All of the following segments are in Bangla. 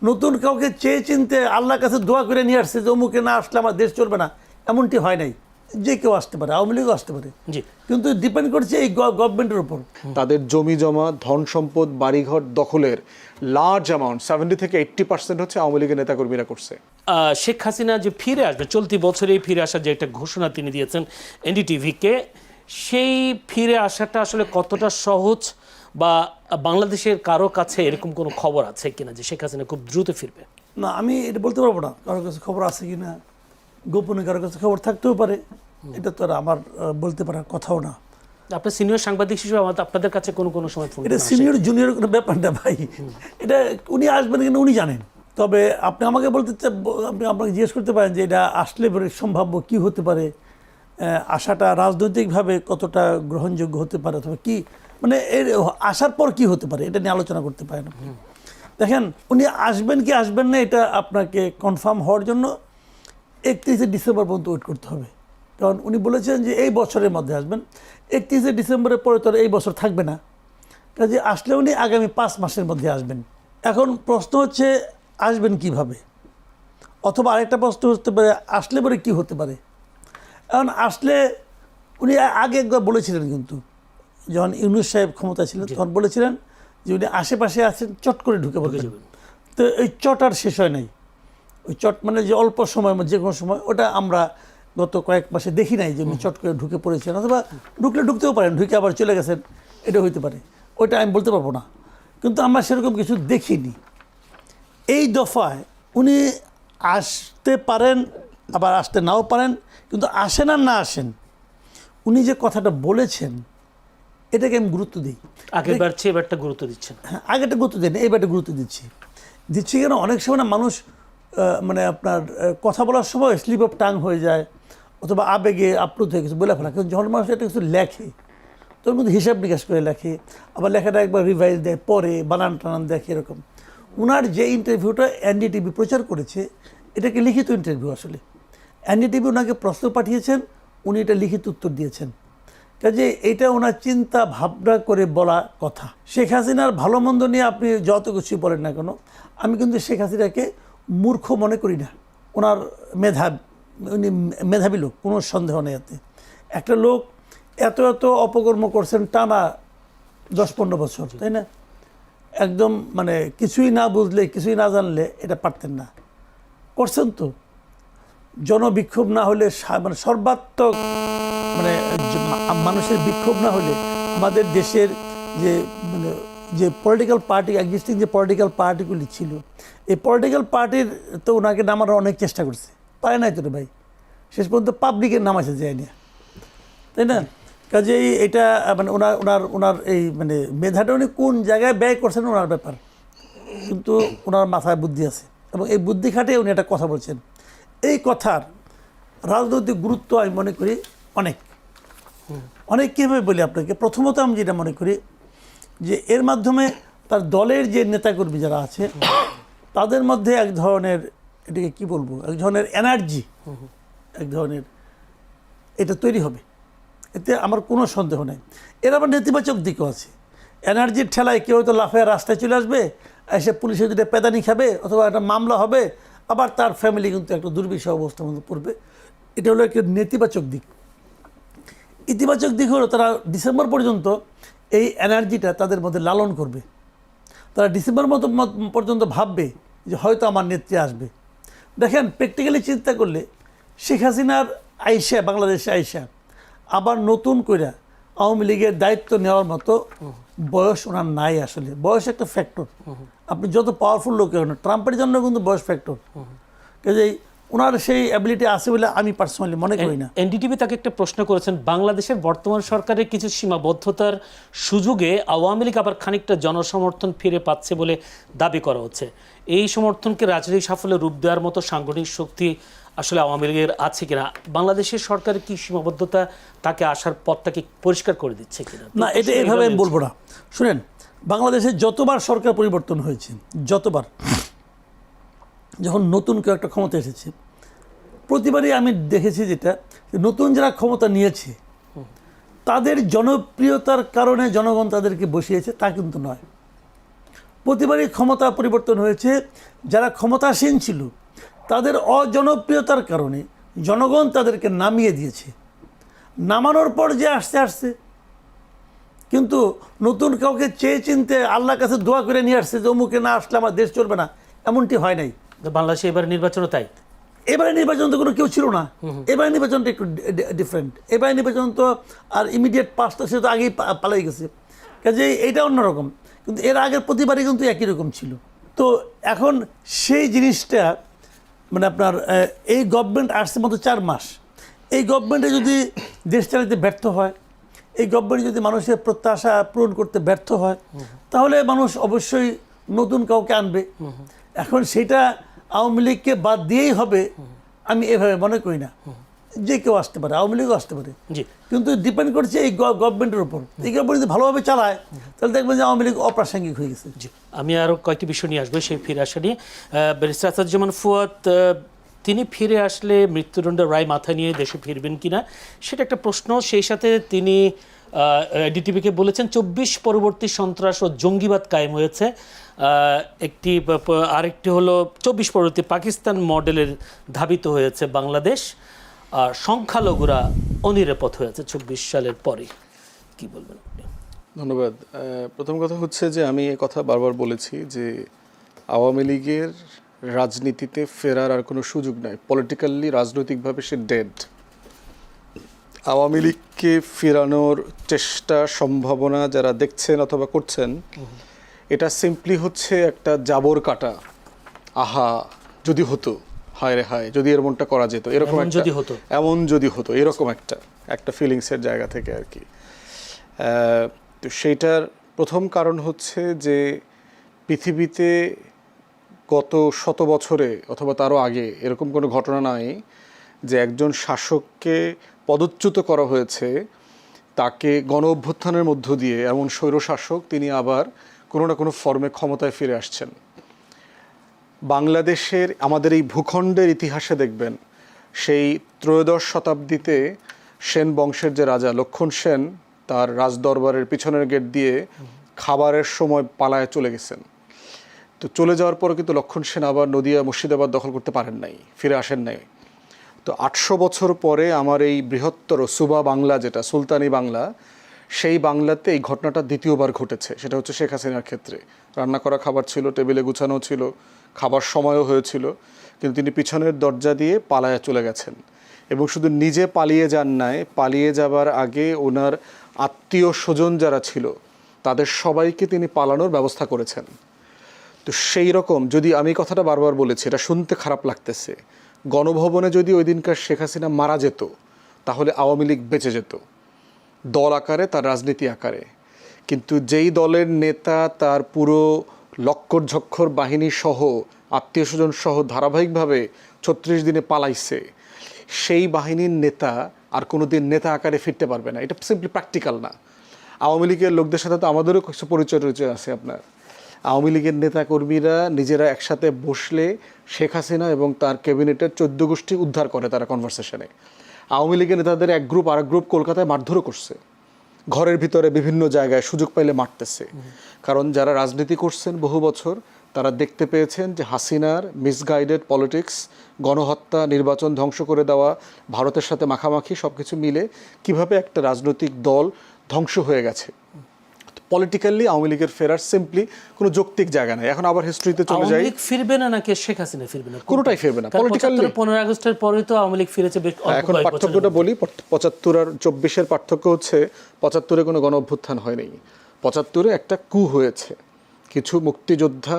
নতুন কাউকে চেয়ে চিনতে আল্লাহর কাছে দোয়া করে নিয়ে আসছে যে অমুকে না আসলে আমার দেশ চলবে না, এমনটি হয় নাই। যে কেউ আসতে পারে, আওয়ামী লীগও আসতে পারে, কিন্তু ডিপেন্ড করছে এই গভর্নমেন্টের উপর। তাদের জমি জমা, ধন সম্পদ, বাড়িঘর দখলের লার্জ অ্যামাউন্ট 70 থেকে 80% হচ্ছে আওয়ামী লীগের নেতাকর্মীরা করছে। শেখ হাসিনা যে ফিরে আসবে, চলতি বছরেই ফিরে আসার যে একটা ঘোষণা তিনি দিয়েছেন এনডিটিভিকে, সেই ফিরে আসাটা আসলে কতটা সহজ, বা বাংলাদেশের কারো কাছে এরকম কোনো খবর আছে কিনা যে শেখ হাসিনা খুব দ্রুত ফিরবে? না, আমি এটা বলতে পারবো না কারোর কাছে খবর আছে কিনা, গোপনে কারোর কাছে খবর থাকতেও পারে, এটা তো আর আমার বলতে পারার কথাও না। আপনার সিনিয়র সাংবাদিক হিসেবে আপনাদের কাছে কোনো সময় ফোন? এটা সিনিয়র জুনিয়র কোনো ব্যাপার না ভাই, এটা উনি আসবেন কিনা উনি জানেন। তবে আপনি আমাকে বলতে আপনি আপনাকে জিজ্ঞেস করতে পারেন যে এটা আসলে সম্ভাব্য কি হতে পারে, আশাটা রাজনৈতিকভাবে কতটা গ্রহণযোগ্য হতে পারে, অথবা কি মানে এর আসার পর কি হতে পারে, এটা নিয়ে আলোচনা করতে পারেন। দেখেন, উনি আসবেন কি আসবেন না এটা আপনাকে কনফার্ম হওয়ার জন্য 31শে ডিসেম্বর পর্যন্ত ওয়েট করতে হবে। কারণ উনি বলেছেন যে এই বছরের মধ্যে আসবেন, 31শে ডিসেম্বরের পরে তো এই বছর থাকবে না, কাজে আসলে উনি আগামী 5 মাসের মধ্যে আসবেন। এখন প্রশ্ন হচ্ছে আসবেন কিভাবে, অথবা আরেকটা প্রশ্ন হতে পারে আসলে পরে কি হতে পারে। এখন আসলে উনি আগে একবার বলেছিলেন, কিন্তু যখন ইউনূস সাহেব ক্ষমতা ছিলেন তখন বলেছিলেন যে উনি আশেপাশে আছেন, চট করে ঢুকে পড়বেন। তো এই চট আর শেষ হয় নাই। ওই চট মানে যে অল্প সময়, যে কোনো সময়, ওটা আমরা গত কয়েক মাসে দেখি নাই যে উনি চট করে ঢুকে পড়েছেন, অথবা ঢুকতেও পারেন, ঢুকে আবার চলে গেছেন, এটা হইতে পারে, ওইটা আমি বলতে পারবো না। কিন্তু আমরা সেরকম কিছু দেখিনি। এই দফায় উনি আসতে পারেন, আবার আসতে নাও পারেন, কিন্তু আসেন আর না আসেন, উনি যে কথাটা বলেছেন এটাকে আমি গুরুত্ব দিই। আগেরবার চেয়ে এবারটা গুরুত্ব দিচ্ছেন? হ্যাঁ, আগেটা গুরুত্ব দিই না, এইবারটা গুরুত্ব দিচ্ছি কেন, অনেক সময় না মানুষ মানে আপনার কথা বলার সময় স্লিপ অফ টাং হয়ে যায়, অথবা আবেগে আপ্লুত হয়ে কিছু বলে ফেলা। কিন্তু যখন মানুষ একটা কিছু লেখে, তোর মধ্যে হিসাব নিকাশ করে লেখে, আবার লেখাটা একবার রিভাইজ দেয়, পরে বানান টানান দেখে, এরকম। ওনার যে ইন্টারভিউটা এনডিটিভি প্রচার করেছে, এটাকে লিখিত ইন্টারভিউ। আসলে এনডিটিভি ওনাকে প্রশ্ন পাঠিয়েছেন, উনি এটা লিখিত উত্তর দিয়েছেন। কাজে এটা ওনার চিন্তা ভাবনা করে বলা কথা। শেখ হাসিনার ভালো মন্দ নিয়ে আপনি যত কিছু বলেন না কেন, আমি কিন্তু শেখ হাসিনাকে মূর্খ মনে করি না। ওনার উনি মেধাবী লোক, কোনো সন্দেহ নেই এতে। একটা লোক এত অপকর্ম করছেন টানা 10-15 বছর, তাই না? একদম মানে কিছুই না বুঝলে, কিছুই না জানলে এটা পারতেন না, করছেন তো। জনবিক্ষোভ না হলে, মানে সর্বাত্মক মানে মানুষের বিক্ষোভ না হলে আমাদের দেশের যে পলিটিক্যাল পার্টি, এক্সিস্টিং যে পলিটিক্যাল পার্টিগুলি ছিল, এই পলিটিক্যাল পার্টির তো ওনাকে নামার অনেক চেষ্টা করছে, পারে নাই তো রে ভাই, শেষ পর্যন্ত পাবলিকের নামাইছে যায়নি, তাই না? কাজেই এটা মানে ওনার এই মানে মেধাটা উনি কোন জায়গায় ব্যয় করছেন ওনার ব্যাপার, কিন্তু ওনার মাথায় বুদ্ধি আছে, এবং এই বুদ্ধি খাটিয়ে উনি একটা কথা বলছেন। এই কথার রাজনৈতিক গুরুত্ব আমি মনে করি অনেক কীভাবে বলি আপনাকে। প্রথমত আমি যেটা মনে করি যে এর মাধ্যমে তার দলের যে নেতাকর্মী যারা আছে তাদের মধ্যে এক ধরনের, এটাকে কি বলবো, এক ধরনের এনার্জি, এক ধরনের এটা তৈরি হবে, এতে আমার কোনো সন্দেহ নেই। এর আবার নেতিবাচক দিকও আছে। এনার্জির ঠেলায় কেউ হয়তো লাফায় রাস্তায় চলে আসবে, এসে পুলিশের দুটো পেদানি খাবে, অথবা একটা মামলা হবে, আবার তার ফ্যামিলি কিন্তু একটা দুর্বিষহ অবস্থার মধ্যে পড়বে। এটা হলো একটা নেতিবাচক দিক। ইতিবাচক দিক হলো তারা ডিসেম্বর পর্যন্ত এই এনার্জিটা তাদের মধ্যে লালন করবে। তারা ডিসেম্বর পর্যন্ত ভাববে যে হয়তো আমার নেত্রী আসবে। দেখেন, প্র্যাকটিক্যালি চিন্তা করলে শেখ হাসিনার আইসা, বাংলাদেশে আইসা আবার নতুন করে আওয়ামী লীগের দায়িত্ব নেওয়ার মতো বয়স ওনার নাই। আসলে বয়স একটা ফ্যাক্টর, আপনি যত পাওয়ারফুল লোক হন, ট্রাম্পের জন্য কিন্তু বয়স ফ্যাক্টর। কাজেই ওনার সেই অ্যাবিলিটি আছে বলে আমি পার্সোনালি মনে করি না। এনডিটিভি তাকে একটা প্রশ্ন করেছেন, বাংলাদেশের বর্তমান সরকারের কিছু সীমাবদ্ধতার সুযোগে আওয়ামী লীগ আবার খানিকটা জনসমর্থন ফিরে পাচ্ছে বলে দাবি করা হচ্ছে। এই সমর্থনকে রাজনৈতিক সাফল্যে রূপ দেওয়ার মতো সাংগঠনিক শক্তি আসলে আওয়ামী লীগের আছে কিনা? বাংলাদেশের সরকারের কি সীমাবদ্ধতা তাকে আসার পথটাকে পরিষ্কার করে দিচ্ছে কিনা? না, এটা এইভাবে আমি বলবো না। শুনেন, বাংলাদেশে যতবার সরকার পরিবর্তন হয়েছে, যতবার যখন নতুন কেউ একটা ক্ষমতা এসেছে, প্রতিবারই আমি দেখেছি যেটা, নতুন যারা ক্ষমতা নিয়েছে তাদের জনপ্রিয়তার কারণে জনগণ তাদেরকে বসিয়েছে তা কিন্তু নয়। প্রতিবারই ক্ষমতা পরিবর্তন হয়েছে। যারা ক্ষমতাসীন ছিল তাদের অজনপ্রিয়তার কারণে জনগণ তাদেরকে নামিয়ে দিয়েছে। নামানোর পর যে আসতে আসছে, কিন্তু নতুন কাউকে চেয়ে চিনতে আল্লাহর কাছে দোয়া করে নিয়ে আসছে যে অমুকে না আসলে আমার দেশ চলবে না, এমনটি হয় নাই। বাংলাদেশে এবার নির্বাচনও তাই। এবারে নির্বাচন তো কোনো কেউ ছিল না, এবারে নির্বাচনটা একটু ডিফারেন্ট। এবারে নির্বাচন তো আর ইমিডিয়েট পাসটা সে তো আগেই পালাই গেছে, কাজে এইটা অন্যরকম। কিন্তু এর আগের প্রতিবারই কিন্তু একই রকম ছিল। তো এখন সেই জিনিসটা মানে আপনার এই গভর্নমেন্ট আসছে মতো 4 মাস, এই গভর্নমেন্টে যদি দেশ চালাতে ব্যর্থ হয়, এই গভর্নমেন্ট যদি মানুষের প্রত্যাশা পূরণ করতে ব্যর্থ হয়, তাহলে মানুষ অবশ্যই নতুন কাউকে আনবে। এখন সেটা আওয়ামী লীগকে বাদ দিয়েই হবে আমি এভাবে মনে করি না। যে কেউ আসতে পারে, আওয়ামী লীগও আসতে পারে, জি, কিন্তু ডিপেন্ড করছে এই গভর্নমেন্টের উপর। এই গভর্নমেন্ট যদি ভালোভাবে চালায় তাহলে দেখবেন যে আওয়ামী লীগ অপ্রাসঙ্গিক হয়ে গেছে। জি, আমি আরও কয়েকটি বিষয় নিয়ে আসবো সেই ফিরে আসা নিয়ে। ব্যারিস্টার আসাদুজ্জামান ফুয়াদ, তিনি ফিরে আসলে মৃত্যুদণ্ডের রায় মাথায় নিয়ে দেশে ফিরবেন কিনা সেটা একটা প্রশ্ন। সেই সাথে তিনি ডিটিভিকে বলেছেন 24 পরবর্তী সন্ত্রাস ও জঙ্গিবাদ কায়েম হয়েছে। আরেকটি হলো 24 পরবর্তী পাকিস্তান মডেলের ধাবিত হয়েছে বাংলাদেশ, আর সংখ্যালঘুরা অনিরাপদ হয়েছে 24 সালের পরে। কি বলবেন আপনি? ধন্যবাদ। প্রথম কথা হচ্ছে যে আমি এ কথা বারবার বলেছি যে আওয়ামী লীগের রাজনীতিতে ফেরার আর কোনো সুযোগ নাই। পলিটিক্যালি, রাজনৈতিকভাবে সে ডেড। আওয়ামী লীগকে ফেরানোর চেষ্টা, সম্ভাবনা যারা দেখছেন অথবা করছেন, এটা সিম্পলি হচ্ছে একটা জাবর কাটা। আহা যদি হতো, হায় রে হায় যদি এমনটা করা যেত, এরকম একটা, এমন যদি হতো, এরকম একটা ফিলিংসের জায়গা থেকে আর কি। তো সেইটার প্রথম কারণ হচ্ছে যে পৃথিবীতে গত 100 বছরে অথবা তারও আগে এরকম কোনো ঘটনা নাই যে একজন শাসককে পদচ্যুত করা হয়েছে, তাকে গণ অভ্যুত্থানের মধ্য দিয়ে এমন স্বৈরশাসক তিনি আবার কোনো না কোনো ফর্মে ক্ষমতায় ফিরে আসছেন। বাংলাদেশের, আমাদের এই ভূখণ্ডের ইতিহাসে দেখবেন সেই ত্রয়োদশ শতাব্দীতে সেন বংশের যে রাজা লক্ষণ সেন তার রাজদরবারের পিছনের গেট দিয়ে খাবারের সময় পালায় চলে গেছেন। তো চলে যাওয়ার পর কিন্তু লক্ষণ সেন আবার নদিয়া মুর্শিদাবাদ দখল করতে পারেন নাই, ফিরে আসেন নাই। তো 800 বছর পরে আমার এই বৃহত্তর সুবা বাংলা, যেটা সুলতানি বাংলা, সেই বাংলাতে এই ঘটনাটা দ্বিতীয়বার ঘটেছে। সেটা হচ্ছে শেখ হাসিনার ক্ষেত্রে। রান্না করা খাবার ছিল, টেবিলে গুছানো ছিল, খাবার সময়ও হয়েছিল, কিন্তু তিনি পিছনের দরজা দিয়ে পালায়া চলে গেছেন। এবং শুধু নিজে পালিয়ে যান নাই, পালিয়ে যাবার আগে ওনার আত্মীয় স্বজন যারা ছিল তাদের সবাইকে তিনি পালানোর ব্যবস্থা করেছেন। তো সেই রকম, যদি আমি কথাটা বারবার বলেছি, এটা শুনতে খারাপ লাগতেছে, গণভবনে যদি ওই দিনকার শেখ হাসিনা মারা যেত তাহলে আওয়ামী লীগ বেঁচে যেত, দল আকারে, তার রাজনীতি আকারে। কিন্তু যেই দলের নেতা তার পুরো লক্কর ঝক্কর বাহিনী সহ, আত্মীয় স্বজন সহ ধারাবাহিকভাবে 36 দিনে পালাইছে, সেই বাহিনীর নেতা আর কোনো দিন নেতা আকারে ফিরতে পারবে না। এটা সিম্পলি প্র্যাকটিক্যাল না। আওয়ামী লীগের লোকদের সাথে তো আমাদেরও কিছু পরিচয় আছে। আপনার আওয়ামী লীগের নেতাকর্মীরা নিজেরা একসাথে বসলে শেখ হাসিনা এবং তার ক্যাবিনেটের 14 গোষ্ঠী উদ্ধার করে তারা কনভারসেশনে। আওয়ামী লীগের নেতাদের এক গ্রুপ আরেক গ্রুপ কলকাতায় মারধরও করছে, ঘরের ভিতরে বিভিন্ন জায়গায় সুযোগ পাইলে মারতেছে। কারণ যারা রাজনীতি করছেন বহু বছর, তারা দেখতে পেয়েছেন যে হাসিনার মিসগাইডেড পলিটিক্স, গণহত্যা, নির্বাচন ধ্বংস করে দেওয়া, ভারতের সাথে মাখামাখি, সব কিছু মিলে কিভাবে একটা রাজনৈতিক দল ধ্বংস হয়ে গেছে। পলিটিক্যালি আওয়ামী লীগের ফেরার সিম্পলি কোনো যৌক্তিক জায়গা নাই। এখন আবার হিস্ট্রিতে চলে যাই, আওয়ামী লীগ ফিরবে না নাকি শেখ হাসিনা ফিরবে না? কোনোটাই ফিরবে না। পলিটিক্যালি 15 আগস্টের পরে তো আওয়ামী লীগ ফিরেছে। এখন পার্থক্যটা বলি, 75 আর 24-এর পার্থক্য হচ্ছে 75-এ কোনো গণ অভ্যুত্থান হয়নি, 75-এ একটা কু হয়েছে। কিছু মুক্তিযোদ্ধা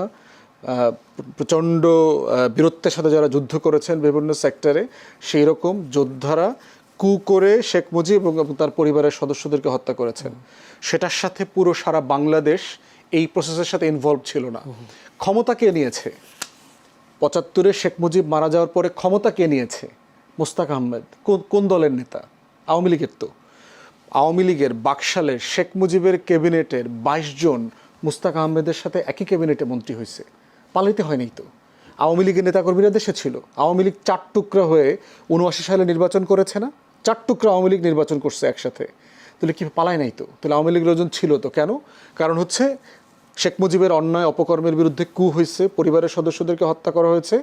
প্রচণ্ড বীরত্বের সাথে যারা যুদ্ধ করেছেন বিভিন্ন সেক্টরে, সেই রকম যোদ্ধারা কু করে শেখ মুজিব এবং তার পরিবারের সদস্যদেরকে হত্যা করেছেন। সেটার সাথে পুরো সারা বাংলাদেশ এই প্রসেসের সাথে ইনভলভ ছিল না। ক্ষমতা কে নিয়েছে? 75-এ শেখ মুজিব মারা যাওয়ার পরে ক্ষমতা কে নিয়েছে? মোস্তাক আহমেদ। কোন দলের নেতা? আওয়ামী লীগের। তো আওয়ামী লীগের বাকশালের শেখ মুজিবের ক্যাবিনেটের 22 জন মোস্তাক আহমেদের সাথে একই ক্যাবিনেটে মন্ত্রী হয়েছে, পালাইতে হয়নি তো। আওয়ামী লীগের নেতাকর্মীরা দেশে ছিল। আওয়ামী লীগ 4 টুকরা হয়ে 79 সালে নির্বাচন করেছে না? 4 টুকরা আওয়ামী লীগ নির্বাচন করছে একসাথে। তাহলে কি পালায় নাই তো? তাহলে আওয়ামী লীগ লোকজন ছিল তো কেন? কারণ হচ্ছে শেখ মুজিবের অন্যায় অপকর্মের বিরুদ্ধে কু হয়েছে, পরিবারের সদস্যদেরকে হত্যা করা হয়েছে,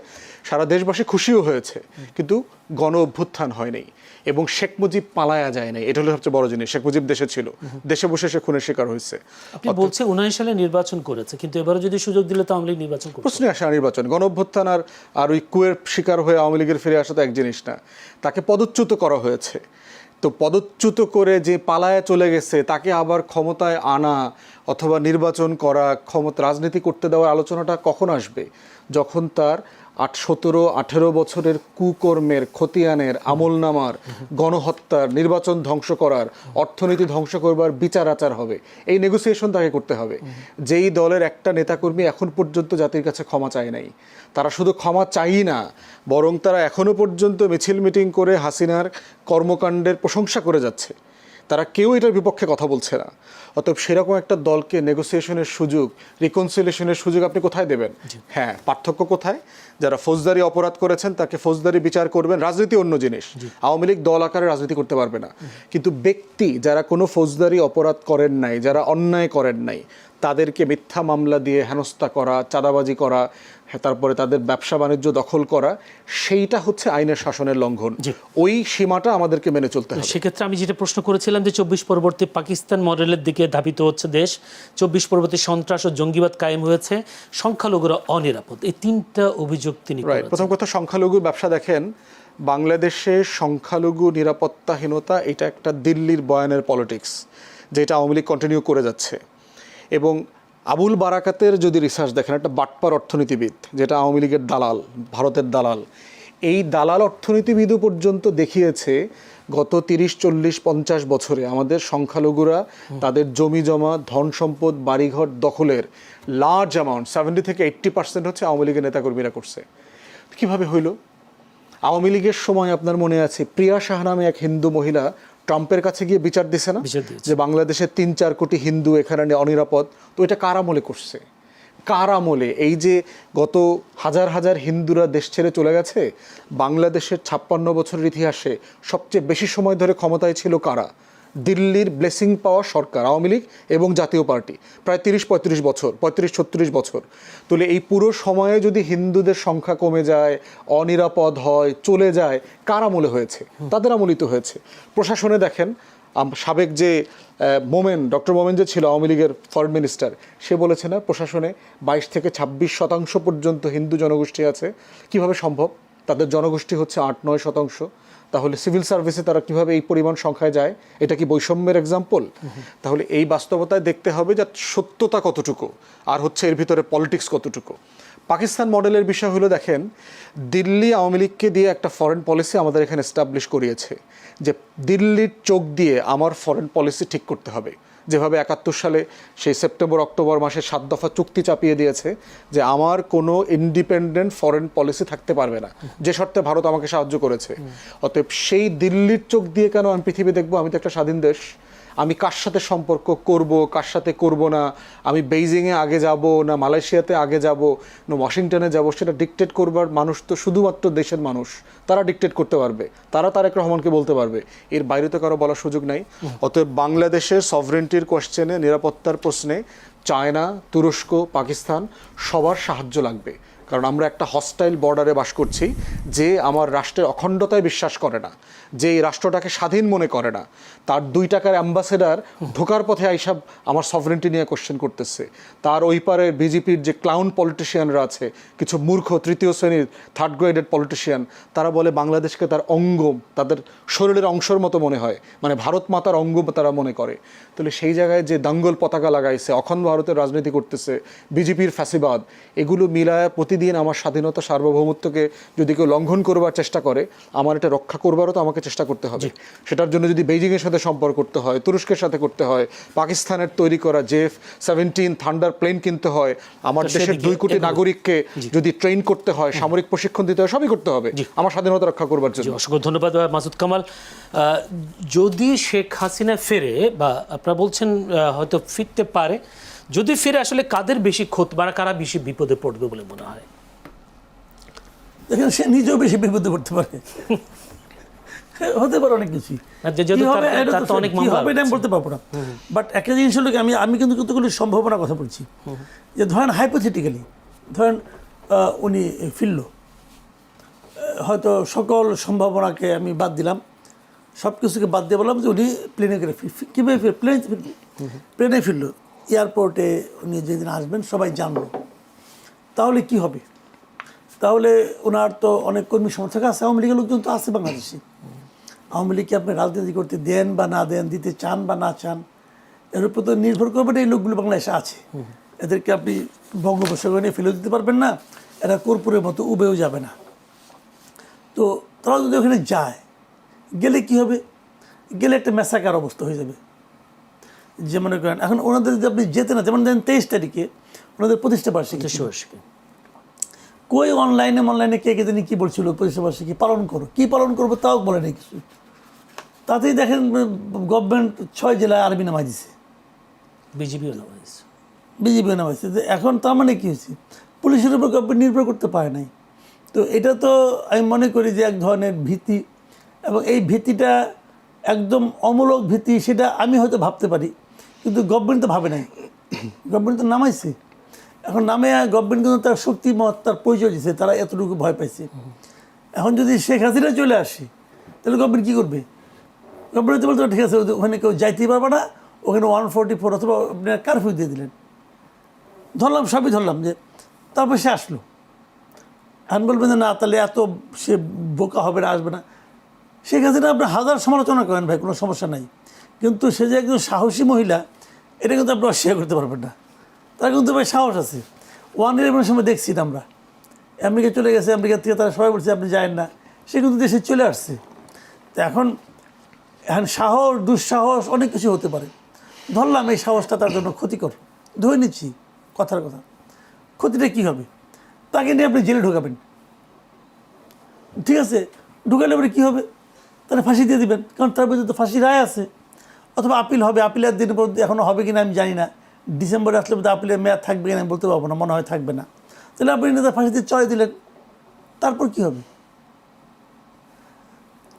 সারা দেশবাসী খুশিও হয়েছে, কিন্তু গণ অভ্যুত্থান হয়নি এবং শেখ মুজিব পালায়া যায় নাই। এটা হলো সবচেয়ে বড় জিনিস। শেখ মুজিব দেশে ছিল, দেশে বসে সে খুনের শিকার হয়েছে। আপনি বলছে 19 সালে নির্বাচন করেছে, কিন্তু এবারে যদি সুযোগ দিলে তো আওয়ামী লীগ নির্বাচন করবে। প্রশ্নই আসে না নির্বাচন। গণ অভ্যুত্থান আর ওই কুয়ের শিকার হয়ে আওয়ামী লীগের ফিরে আসা তো এক জিনিস না। তাকে পদচ্যুত করা হয়েছে, তো পদচ্যুত করে যে পালায়া চলে গেছে তাকে আবার ক্ষমতায় আনা অথবা নির্বাচন করা, ক্ষমতা রাজনীতি করতে দেওয়ার আলোচনাটা কখন আসবে? যখন তার 17-18 বছরের কুকর্মের, খতিয়ানের, আমলনামার, গণহত্যার, নির্বাচন ধ্বংস করার, অর্থনীতি ধ্বংস করবার বিচার আচার হবে। এই নেগোসিয়েশন তাকে করতে হবে। যেই দলের একটা নেতাকর্মী এখন পর্যন্ত জাতির কাছে ক্ষমা চায় নাই, তারা শুধু ক্ষমা চাই না, বরং তারা এখনো পর্যন্ত মিছিল মিটিং করে হাসিনার কর্মকাণ্ডের প্রশংসা করে যাচ্ছে। তারা কেউ এটার বিপক্ষে কথা বলছে না। অতএব সেরকম একটা দলকে নেগোসিয়েশনের সুযোগ, রিকনসিলিয়েশনের সুযোগ আপনি কোথায় দেবেন? হ্যাঁ, পার্থক্য কোথায়? যারা ফৌজদারি অপরাধ করেছেন তাকে ফৌজদারি বিচার করবেন, রাজনীতি অন্য জিনিস। আওয়ামী লীগ দল আকারে রাজনীতি করতে পারবে না, কিন্তু ব্যক্তি যারা কোনো ফৌজদারি অপরাধ করেন নাই, যারা অন্যায় করেন নাই, তাদেরকে মিথ্যা মামলা দিয়ে হেনস্থা করা, চাঁদাবাজি করা, তারপরে তাদের ব্যবসা বাণিজ্য দখল করা, সেইটা হচ্ছে আইনের শাসনের লঙ্ঘন। ওই সীমাটা আমাদেরকে মেনে চলতে হবে। সেক্ষেত্রে আমি যেটা প্রশ্ন করেছিলাম যে 24 পরবর্তী পাকিস্তান মডেলের দিকে ধাবিত হচ্ছে দেশ, 24 পরবর্তী সন্ত্রাস ও জঙ্গিবাদ কায়েম হয়েছে, সংখ্যালঘুরা অনিরাপদ, এই তিনটা অভিযোগ তিনি করেছেন। প্রথম কথা, সংখ্যালঘুর ব্যবসা দেখেন, বাংলাদেশে সংখ্যালঘু নিরাপত্তাহীনতা এটা একটা দিল্লির বয়ানের পলিটিক্স, যেটা আওয়ামী লীগ কন্টিনিউ করে যাচ্ছে। এবং আবুল বারাকাতের যদি রিসার্চ দেখেন, একটা বাটপার অর্থনীতিবিদ, যেটা আওয়ামী লীগের দালাল, ভারতের দালাল, এই দালাল অর্থনীতিবিদও পর্যন্ত দেখিয়েছে গত 30, 40, 50 বছরে আমাদের সংখ্যালঘুরা তাদের জমি জমা, ধন সম্পদ, বাড়িঘর দখলের লার্জ অ্যামাউন্ট 70 থেকে 80% হচ্ছে আওয়ামী লীগের নেতাকর্মীরা করছে। কীভাবে হইল? আওয়ামী লীগের সময় আপনার মনে আছে, প্রিয়া শাহ নামে এক হিন্দু মহিলা ট্রাম্পের কাছে গিয়ে বিচার দিছে না, যে বাংলাদেশের 3-4 কোটি হিন্দু এখানে অনিরাপদ। তো এটা কার আমলে করছে? কার আমলে? এই যে গত হাজার হাজার হিন্দুরা দেশ ছেড়ে চলে গেছে, বাংলাদেশের 56 বছরের ইতিহাসে সবচেয়ে বেশি সময় ধরে ক্ষমতায় ছিল কারা? দিল্লির ব্লেসিং পাওয়া সরকার, আওয়ামী লীগ এবং জাতীয় পার্টি, প্রায় 30-35 বছর, 35-36 বছর। তাহলে এই পুরো সময়ে যদি হিন্দুদের সংখ্যা কমে যায়, অনিরাপদ হয়, চলে যায়, কার আমলে হয়েছে? তাদের আমলিত হয়েছে। প্রশাসনে দেখেন, সাবেক যে ডক্টর মোমেন যে ছিল আওয়ামী লীগের ফরেন মিনিস্টার, সে বলেছে না, প্রশাসনে 22 থেকে 26% পর্যন্ত হিন্দু জনগোষ্ঠী আছে। কিভাবে সম্ভব? তাদের জনগোষ্ঠী হচ্ছে 8-9%। তাহলে সিভিল সার্ভিসে তারা কিভাবে এই পরিমাণ সংখ্যায় যায়? এটা কি বৈষম্যের এক্সাম্পল? তাহলে এই বাস্তবতায় দেখতে হবে যে সত্যতা কতটুকু, আর হচ্ছে এর ভিতরে পলিটিক্স কতটুকু। পাকিস্তান মডেলের বিষয় হলো, দেখেন, দিল্লি আওয়ামী লীগকে দিয়ে একটা ফরেন পলিসি আমাদের এখানে এস্টাবলিশ করিয়েছে যে দিল্লির চোখ দিয়ে আমার ফরেন পলিসি ঠিক করতে হবে। যেভাবে 71 সালে সেই সেপ্টেম্বর-অক্টোবর মাসে 7 দফা চুক্তি চাপিয়ে দিয়েছে যে আমার কোনো ইন্ডিপেন্ডেন্ট ফরেন পলিসি থাকতে পারবে না, যে শর্তে ভারত আমাকে সাহায্য করেছে। অতএব সেই দিল্লির চোখ দিয়ে কেন আমি পৃথিবী দেখবো? আমি তো একটা স্বাধীন দেশ। আমি কার সাথে সম্পর্ক করব, কার সাথে করব না, আমি বেইজিংয়ে আগে যাব না মালয়েশিয়াতে আগে যাব না ওয়াশিংটনে যাব, সেটা ডিকটেট করবার মানুষ তো শুধুমাত্র দেশের মানুষ। তারা ডিকটেট করতে পারবে, তারা তারেক রহমানকে বলতে পারবে, এর বাইরে তো কারো বলার সুযোগ নাই। অতএব বাংলাদেশের সভরেন্টির কোয়েশ্চেনে, নিরাপত্তার প্রশ্নে চায়না, তুরস্ক, পাকিস্তান সবার সাহায্য লাগবে। কারণ আমরা একটা হস্টাইল বর্ডারে বাস করছি, যে আমার রাষ্ট্রের অখণ্ডতায় বিশ্বাস করে না, যে এই রাষ্ট্রটাকে স্বাধীন মনে করে না, তার 2 টাকার অ্যাম্বাসেডার ঢোকার পথে আইসব আমার সভরেন্টি নিয়ে কোশ্চেন করতেছে। তার ওই পারে বিজেপির যে ক্লাউন পলিটিশিয়ানরা আছে, কিছু মূর্খ 3য় শ্রেণীর 3rd গ্রেডেড পলিটিশিয়ান, তারা বলে বাংলাদেশকে তার অঙ্গ, তাদের শরীরের অংশের মতো মনে হয়, মানে ভারত মাতার অঙ্গ তারা মনে করে। তাহলে সেই জায়গায় যে দাঙ্গল পতাকা লাগাইছে, অখণ্ড ভারতের রাজনীতি করতেছে, বিজেপির ফ্যাসিবাদ, এগুলো মিলায় প্রতিদিন আমার স্বাধীনতা, সার্বভৌমত্বকে যদি কেউ লঙ্ঘন করবার চেষ্টা করে, আমার এটা রক্ষা করবারও তো আমাকে চেষ্টা করতে হবে। সেটার জন্য যদি বেইজিংয়ের সাথে সম্পর্ক করতে হয়, তুরস্কের সাথে করতে হয়, পাকিস্তানের তৈরি করা F-17 থান্ডার প্লেন কিনতে হয়, আমার দেশের 2 কোটি নাগরিককে যদি ট্রেন করতে হয়, সামরিক প্রশিক্ষণ দিতে হয়, সবই করতে হবে আমার স্বাধীনতা রক্ষা করবার জন্য। অসংখ্য ধন্যবাদ মাসুদ কামাল। যদি শেখ হাসিনা ফেরে, বা আপনারা বলছেন হয়তো ফিরতে পারে, যদি ফিরে আসলে কাদের বেশি ক্ষতি বা কারা বেশি বিপদে পড়বে বলে মনে হয়? দেখেন, সে নিজেও বেশি বিপদে পড়তে পারে। হতে পারে অনেক কিছুই। আর যে যেহেতু কি হবে, তার- এটা তার তো তো অনেক কি মামলা হবে এটা আমি বলতে পারবো না। বাট একটা জিনিস হলো কি, আমি কিন্তু কতগুলো সম্ভাবনার কথা বলছি। যে ধরেন হাইপোথেটিক্যালি, ধরেন উনি ফিরল, হয়তো সকল সম্ভাবনাকে আমি বাদ দিলাম, সব কিছুকে বাদ দিয়ে বললাম যে উনি প্লেনে করে কীভাবে প্লেনে ফিরলো, এয়ারপোর্টে উনি যেদিন আসবেন সবাই জানলো, তাহলে কি হবে? তাহলে ওনার তো অনেক কর্মী সমর্থক আছে, আওয়ামী লীগের লোকজন তো আছে বাংলাদেশে। আওয়ামী লীগকে আপনি রাজনীতি করতে দেন বা না দেন, দিতে চান বা না চান, এর উপর তো নির্ভর করবে না এই লোকগুলো বাংলাদেশে আছে। এদেরকে আপনি বঙ্গোপসাগরে নিয়ে ফেলে দিতে পারবেন না, এরা কর্পূরের মতো উবেও যাবে না। তো তারা যদি ওখানে যায়, গেলে কি হবে? গেলে একটা ম্যাসাকার অবস্থা হয়ে যাবে। যে মনে করেন এখন ওনাদের যদি আপনি যেতে না, যেমন ধরেন 23 তারিখে ওনাদের প্রতিষ্ঠা বার্ষিকী ছিল। কই অনলাইনে কে দিন কী বলছিল, প্রতিষ্ঠা বার্ষিকী পালন করো, কী পালন করবো তাও বলে নেই কিছু। তাতেই দেখেন গভর্নমেন্ট 6 জেলায় আর্মি নামাই দিছে, বিজেপিও নামাজ। বিজেপিও নামাইছে। যে এখন তার মানে কী হয়েছে, পুলিশের উপর গভর্নমেন্ট নির্ভর করতে পারে নাই। তো এটা তো আমি মনে করি যে এক ধরনের ভীতি, এবং এই ভীতিটা একদম অমূলক ভীতি, সেটা আমি হয়তো ভাবতে পারি, কিন্তু গভর্নমেন্ট তো ভাবে নাই। গভর্নমেন্ট তো নামাইছে, এখন নামে গভর্নমেন্ট কিন্তু তার শক্তিমত, তার পরিচয় দিচ্ছে, তারা এতটুকু ভয় পাইছে। এখন যদি শেখ হাসিনা চলে আসে, তাহলে গভর্নমেন্ট কী করবে? গভর্নমেন্ট তো বলতে ঠিক আছে, ওখানে কেউ যাইতেই পারবে না, ওখানে 144 অথবা আপনি কারফিউ দিয়ে দিলেন, ধরলাম, সবই ধরলাম। যে তারপর সে আসলো, এখন বলবেন যে না তাহলে এত সে বোকা হবে না, আসবে না। শেখ হাসিনা আপনি হাজার সমালোচনা করেন ভাই, কোনো সমস্যা নাই, কিন্তু সে যে একজন সাহসী মহিলা, এটা কিন্তু আপনি অস্বীকার করতে পারবেন না। তার কিন্তু ভাই সাহস আছে। 1/11 সময় দেখছি আমরা, আমেরিকা চলে গেছে, আমেরিকা থেকে তারা সবাই বলছে আপনি যায়েন না, সে কিন্তু দেশে চলে আসছে। তো এখন সাহস, দুঃসাহস অনেক কিছু হতে পারে। ধরলাম এই সাহসটা তার জন্য ক্ষতিকর, ধরে নিচ্ছি কথার কথা, ক্ষতিটা কী হবে? তাকে নিয়ে আপনি জেলে ঢোকাবেন, ঠিক আছে, ঢুকালে পরে কী হবে? তাহলে ফাঁসি দিয়ে দিবেন, কারণ তার বিরুদ্ধে তো ফাঁসি রায় আছে। অথবা আপিল হবে, আপিলের দিন পর এখনও হবে কিনা আমি জানি না, ডিসেম্বরে আসলে বোধহয় আপিলের মেয়াদ থাকবে কিনা আমি বলতে পারবো না, মনে হয় থাকবে না। তাহলে আপনি তার ফাঁসিতে চড়াই দিলেন, তারপর কী হবে?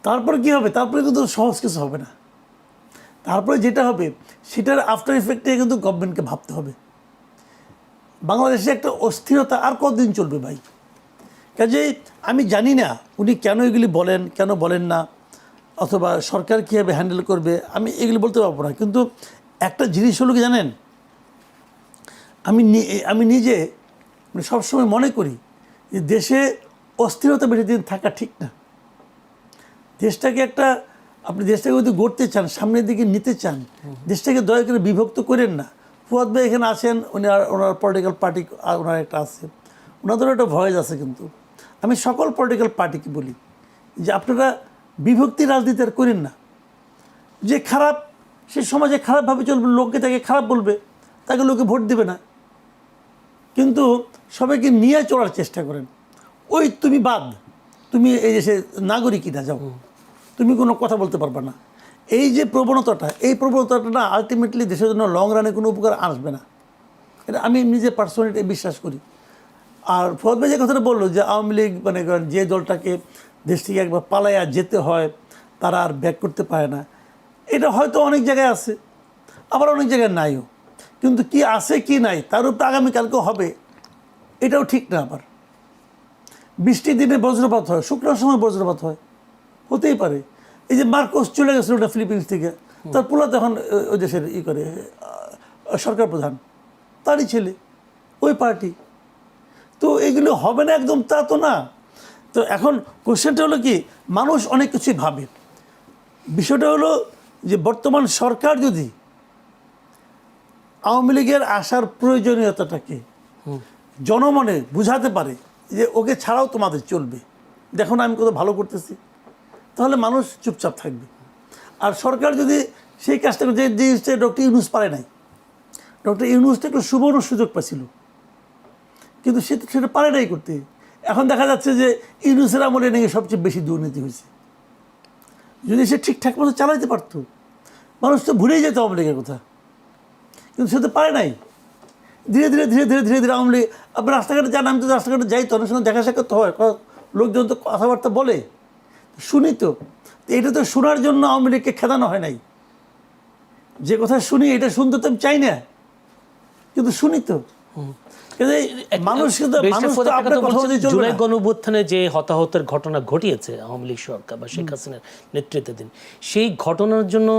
তারপর কী হবে? তারপরে কিন্তু সহজ কিছু হবে না। তারপরে যেটা হবে সেটার আফটার ইফেক্টে কিন্তু গভর্নমেন্টকে ভাবতে হবে। বাংলাদেশে একটা অস্থিরতা আর কতদিন চলবে ভাই? কাজেই আমি জানি না উনি কেন এগুলি বলেন, কেন বলেন না, অথবা সরকার কীভাবে হ্যান্ডেল করবে, আমি এগুলি বলতে পারবো না। কিন্তু একটা জিনিস হলো কি জানেন, আমি নিজে সবসময় মনে করি যে দেশে অস্থিরতা বেশি দিন থাকা ঠিক না। দেশটাকে আপনি দেশটাকে যদি গড়তে চান, সামনের দিকে নিতে চান, দেশটাকে দয়া করে বিভক্ত করেন না। ফুয়াদ ভাই এখানে আছেন, উনি ওনার পলিটিক্যাল পার্টি ওনার একটা আছে, ওনাদেরও একটা ভয়েস আছে। কিন্তু আমি সকল পলিটিক্যাল পার্টিকে বলি যে আপনারা বিভক্তি রাজনীতি আর করেন না। যে খারাপ, সে সমাজে খারাপভাবে চলবে, লোককে তাকে খারাপ বলবে, তাকে লোকে ভোট দেবে না। কিন্তু সবাইকে নিয়ে চলার চেষ্টা করেন। ওই তুমি বাদ, তুমি এই দেশে নাগরিকই না, যাও, তুমি কোনো কথা বলতে পারবে না। এই যে প্রবণতাটা, এই প্রবণতাটা না আলটিমেটলি দেশের জন্য লং রানে কোনো উপকার আসবে না, এটা আমি নিজে পার্সোনালি বিশ্বাস করি। আর ফুয়াদ ভাই যে কথাটা বললো যে আওয়ামী লীগ মানে যে দলটাকে দেশ থেকে একবার পালাইয়া যেতে হয়, তারা আর ব্যাক করতে পারে না, এটা হয়তো অনেক জায়গায় আছে, আবার অনেক জায়গায় নাইও। কিন্তু কি আছে কি নাই তার উপর আগামীকালকেও হবে, এটাও ঠিক না। আবার বৃষ্টির দিনে বজ্রপাত হয়, শুক্রবার সময় বজ্রপাত হয়, হতেই পারে। এই যে মার্কোস চলে গেছিল ওটা ফিলিপিন্স থেকে, তার পোলা তখন ওই দেশের করে সরকার প্রধান, তারই ছেলে, ওই পার্টি। তো এগুলো হবে না একদম, তা তো না। তো এখন কোশ্চেনটা হলো কি, মানুষ অনেক কিছুই ভাবে। বিষয়টা হলো যে বর্তমান সরকার যদি আওয়ামী লীগের আসার প্রয়োজনীয়তাটাকে জনমনে বুঝাতে পারে যে ওকে ছাড়াও তোমাদের চলবে, দেখো না আমি কত ভালো করতেছি, তাহলে মানুষ চুপচাপ থাকবে। আর সরকার যদি সেই কাজটা যে জিনিসটা ডক্টর ইউনূস পারে নাই, ডক্টর ইউনূসটা একটু সুবর্ণ সুযোগ পাচ্ছিল, কিন্তু সেটা পারে নাই করতে। এখন দেখা যাচ্ছে যে ইউনূসের আমলে নাকি সবচেয়ে বেশি দুর্নীতি হয়েছে। যদি সে ঠিকঠাক মতো চালাইতে পারতো, মানুষ তো ভুলেই যেত আওয়ামী লীগের কথা, কিন্তু সে তো পারে নাই। ধীরে ধীরে ধীরে ধীরে ধীরে ধীরে আওয়ামী লীগ, আপনি রাস্তাঘাটে যান, আমি তো রাস্তাঘাটে যাই তো, অনেক সময় দেখা সাক্ষাৎ হয়, লোকজন তো কথাবার্তা বলে। শুনি তো, এটা তো শোনার জন্য আওয়ামী লীগকে খেদানো হয় নাই। যে কথা শুনি এটা শুনতে তো আমি চাই না, কিন্তু শুনি তো। কিন্তু মানুষ কিন্তু মানুষ তো আপনার কথা অনুযায়ী চলবে জুলাই না। গণঅভ্যুত্থানে যে হতাহতের ঘটনা ঘটিয়েছে আওয়ামী লীগ সরকার বা শেখ হাসিনার নেতৃত্বাধীন, সেই ঘটনার জন্য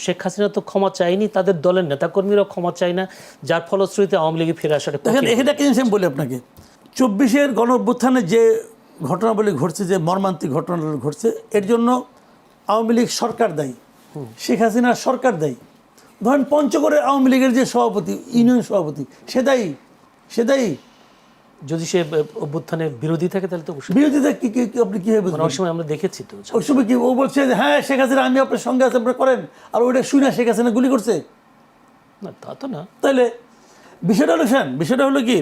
শেখ হাসিনা তো ক্ষমা চায়নি, তাদের দলের নেতাকর্মীরাও ক্ষমা চায় না, যার ফলশ্রুতিতে আওয়ামী লীগে ফিরে আসাটা দেখেন, এখানে একটা জিনিস আমি বলি আপনাকে, 24-এর গণঅভ্যুত্থানে যে ঘটনাবলী ঘটছে, যে মর্মান্তিক ঘটনাগুলো ঘটছে, এর জন্য আওয়ামী লীগ সরকার দায়ী, শেখ হাসিনার সরকার দায়ী। ধরেন পঞ্চগড়ে আওয়ামী লীগের যে সভাপতি, ইউনিয়ন সভাপতি, সে দায়ী। যদি সে অভ্যুত্থানের বিরোধী থাকে তাহলে তো অবশ্যই। বিরোধীদের কি আপনি কীভাবে বুঝবেন? অনেক সময় আমরা দেখেছি তো। ওই সময় কি ও বলছে যে হ্যাঁ শেখ হাসিনা আমি আপনার সঙ্গে আছে, আপনি করেন, আর ওইটা শুনে শেখ হাসিনা গুলি করছে? না, তা তো না। তাইলে বিষয়টা হলো কি,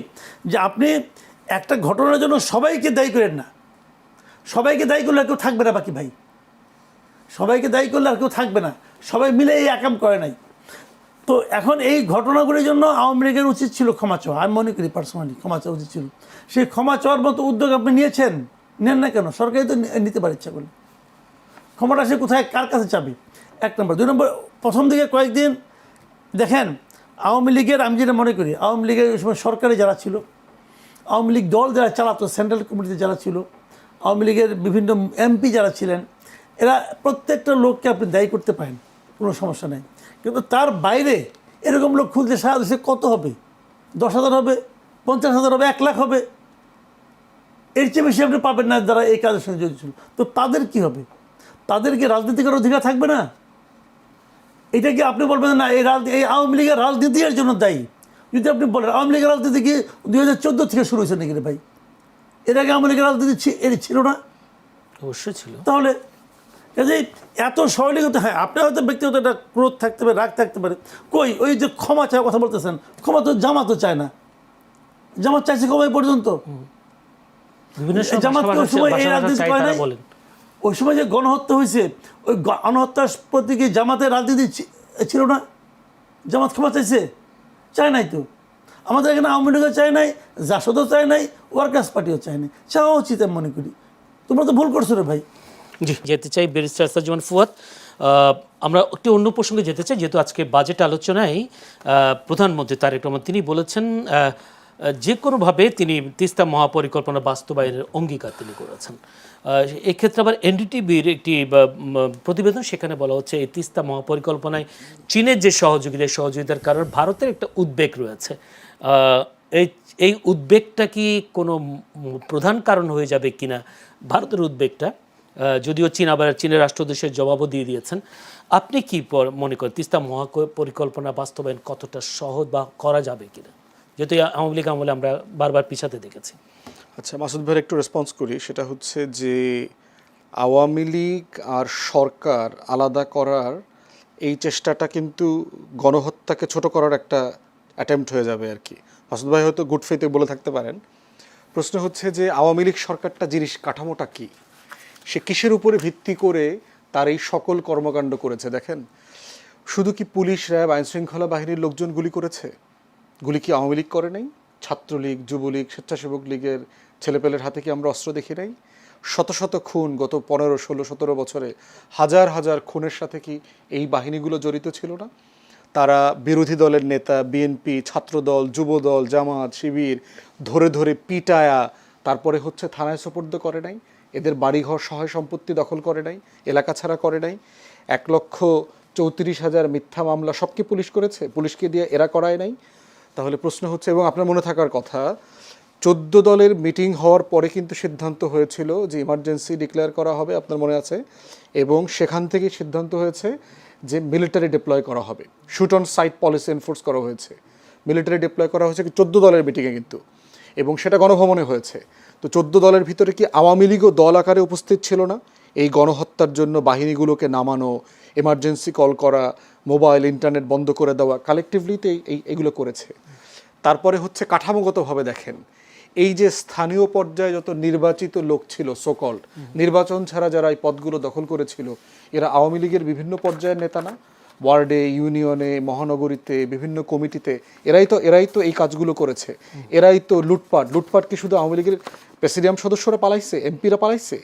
যে আপনি একটা ঘটনার জন্য সবাইকে দায়ী করেন না। সবাইকে দায়ী করলে আর কেউ থাকবে না বাকি ভাই, সবাইকে দায়ী করলে আর কেউ থাকবে না, সবাই মিলে এই একাম করে নাই। তো এখন এই ঘটনাগুলির জন্য আওয়ামী লীগের উচিত ছিল ক্ষমা চাওয়া, আমি মনে করি পার্সোনালি ক্ষমা চাওয়া উচিত ছিল। সেই ক্ষমা চাওয়ার মতো উদ্যোগ আপনি নিয়েছেন, নেন না কেন? সরকারই তো নিতে পারে ইচ্ছা করলে। ক্ষমাটা সে কোথায়, কার কাছে চাবে? 1 নম্বর। 2 নম্বর, প্রথম দিকে কয়েকদিন দেখেন আওয়ামী লীগের, আমি যেটা মনে করি আওয়ামী লীগের ওই সময় সরকারে যারা ছিল, আওয়ামী লীগ দল যারা চালাতো, সেন্ট্রাল কমিটিতে যারা ছিল, আওয়ামী লীগের বিভিন্ন এমপি যারা ছিলেন, এরা প্রত্যেকটা লোককে আপনি দায়ী করতে পারেন, কোনো সমস্যা নেই। কিন্তু তার বাইরে এরকম লোক খুঁজতে সারা দেশে কত হবে? 10,000 হবে, 50,000 হবে, 1 লাখ হবে, এর চেয়ে বেশি আপনি পাবেন না যারা এই কাজের সঙ্গে জড়িত ছিল। তো তাদের কি হবে? তাদের কি রাজনীতি করার অধিকার থাকবে না? এটা কি আপনি বলবেন না এই আওয়ামী লীগের রাজনীতি এর জন্য দায়ী? যদি আপনি বলেন আওয়ামী লীগের রাজনীতি কি 2014 থেকে শুরু হয়েছে নাকি রে ভাই? এর আগে আওয়ামী লীগের রাজনীতি ছিল না? অবশ্যই ছিল। তাহলে কাজেই এত সরলীকৃত, হ্যাঁ আপনার হয়তো ব্যক্তিগত একটা ক্রোধ থাকতে পারে, রাগ থাকতে পারে, কই ওই যে ক্ষমা চাওয়ার কথা বলতেছেন, ক্ষমা তো জামাতও চায় না। জামাত চাইছে ক্ষমা পর্যন্ত। বিভিন্ন জামাত ওই সময় এই রাজনীতি করে নাই? বলেন ওই সময় যে গণহত্যা হয়েছে, ওই গণহত্যার প্রতি কি জামাতের রাজনীতি ছিল না? জামাত ক্ষমা চাইছে? চায় নাই তো। আমাদের এখানে আওয়ামী লীগও চায় নাই, জাসদও চায় নাই, ওয়ার্কার্স পার্টিও চায় নাই। চাওয়া উচিত আমি মনে করি। তোমরা তো ভুল করছো রে ভাই। জি, যেতে চাই ব্যারিস্টার আসাদুজ্জামান ফুয়াদ। আমরা একটি অন্য প্রসঙ্গে যেতে চাই, যেহেতু আজকে বাজেট আলোচনায় প্রধানমন্ত্রী তারেক রহমান তিনি বলেছেন যে কোনোভাবে তিনি তিস্তা মহাপরিকল্পনা বাস্তবায়নের অঙ্গীকার তিনি করেছেন। এক্ষেত্রে আবার এনডিটিভির একটি প্রতিবেদন, সেখানে বলা হচ্ছে এই তিস্তা মহাপরিকল্পনায় চীনের যে সহযোগিতার কারণে ভারতের একটা উদ্বেগ রয়েছে। এই উদ্বেগটা কি কোনো প্রধান কারণ হয়ে যাবে কিনা ভারতের উদ্বেগটা? যদিও চীন আবার চীনের রাষ্ট্রদূতের জবাবও দিয়ে দিয়েছেন। আপনি কি মনে করেন তিস্তা মহাপরিকল্পনা বাস্তবায়ন কতটা সহজ বা করা যাবে কিনা, যেহেতু আওয়ামী লীগ আমলে আমরা বারবার পিছাতে দেখেছি? আচ্ছা, মাসুদ ভাইয়ের একটু রেসপন্স করি। সেটা হচ্ছে যে আওয়ামী লীগ আর সরকার আলাদা করার এই চেষ্টাটা কিন্তু গণহত্যাকে ছোট করার একটা অ্যাটেম্প্ট হয়ে যাবে আর কি। মাসুদ ভাই হয়তো গুড ফেইথে বলে থাকতে পারেন। প্রশ্ন হচ্ছে যে আওয়ামী লীগ সরকারটা জিনিস কাঠামোটা কি, সে কিসের উপরে ভিত্তি করে তার এই সকল কর্মকাণ্ড করেছে? দেখেন, শুধু কি পুলিশ, র্যাব, আইনশৃঙ্খলা বাহিনীর লোকজন গুলি করেছে? গুলি কি আওয়ামী লীগ করে নাই? ছাত্রলীগ, যুবলীগ, স্বেচ্ছাসেবক লীগের ছেলেপেলের হাতে কি আমরা অস্ত্র দেখি নাই? শত শত খুন গত 15, 16, 17 বছরে, হাজার হাজার খুনের সাথে কি এই বাহিনীগুলো জড়িত ছিল না? তারা বিরোধী দলের নেতা, বিএনপি, ছাত্রদল, যুবদল, জামাত, শিবির ধরে ধরে পিটায়া তারপরে হচ্ছে থানায় সোপর্দ করে নাই? এদের বাড়িঘর সহায় সম্পত্তি দখল করে নাই? এলাকা ছাড়া করে নাই? 1,34,000 মিথ্যা মামলা সব কি পুলিশ করেছে? পুলিশকে দিয়ে এরা করায় নাই? তাহলে প্রশ্ন হচ্ছে, এবং আপনার মনে থাকার কথা 14 দলের মিটিং হওয়ার পরে কিন্তু সিদ্ধান্ত হয়েছিল যে ইমার্জেন্সি ডিক্লেয়ার করা হবে, আপনার মনে আছে? এবং সেখান থেকে সিদ্ধান্ত হয়েছে যে মিলিটারি ডিপ্লয় করা হবে, shoot on sight policy enforce করা হয়েছে, মিলিটারি ডিপ্লয় করা হয়েছে 14 দলের মিটিংয়ে কিন্তু, এবং সেটা গণভবনে হয়েছে। তো 14 দলের ভিতরে কি আওয়ামী লীগও দল আকারে উপস্থিত ছিল না? এই গণহত্যার জন্য বাহিনীগুলোকে নামানো, এমার্জেন্সি কল করা, মোবাইল ইন্টারনেট বন্ধ করে দেওয়া, কালেকটিভলিতে এইগুলো করেছে। তারপরে হচ্ছে কাঠামোগতভাবে দেখেন, এই যে স্থানীয় পর্যায়ে যত নির্বাচিত লোক ছিল, সোকল্ড নির্বাচন ছাড়া যারা এই পদগুলো দখল করেছিল, এরা আওয়ামী লীগের বিভিন্ন পর্যায়ের নেতা না? ওয়ার্ডে, ইউনিয়নে, মহানগরীতে, বিভিন্ন কমিটিতে এরাই তো এই কাজগুলো করেছে। এরাই তো লুটপাট কি শুধু আওয়ামী লীগের প্রেসিডিয়াম সদস্যরা পালাইছে, এমপিরা পালাইছে?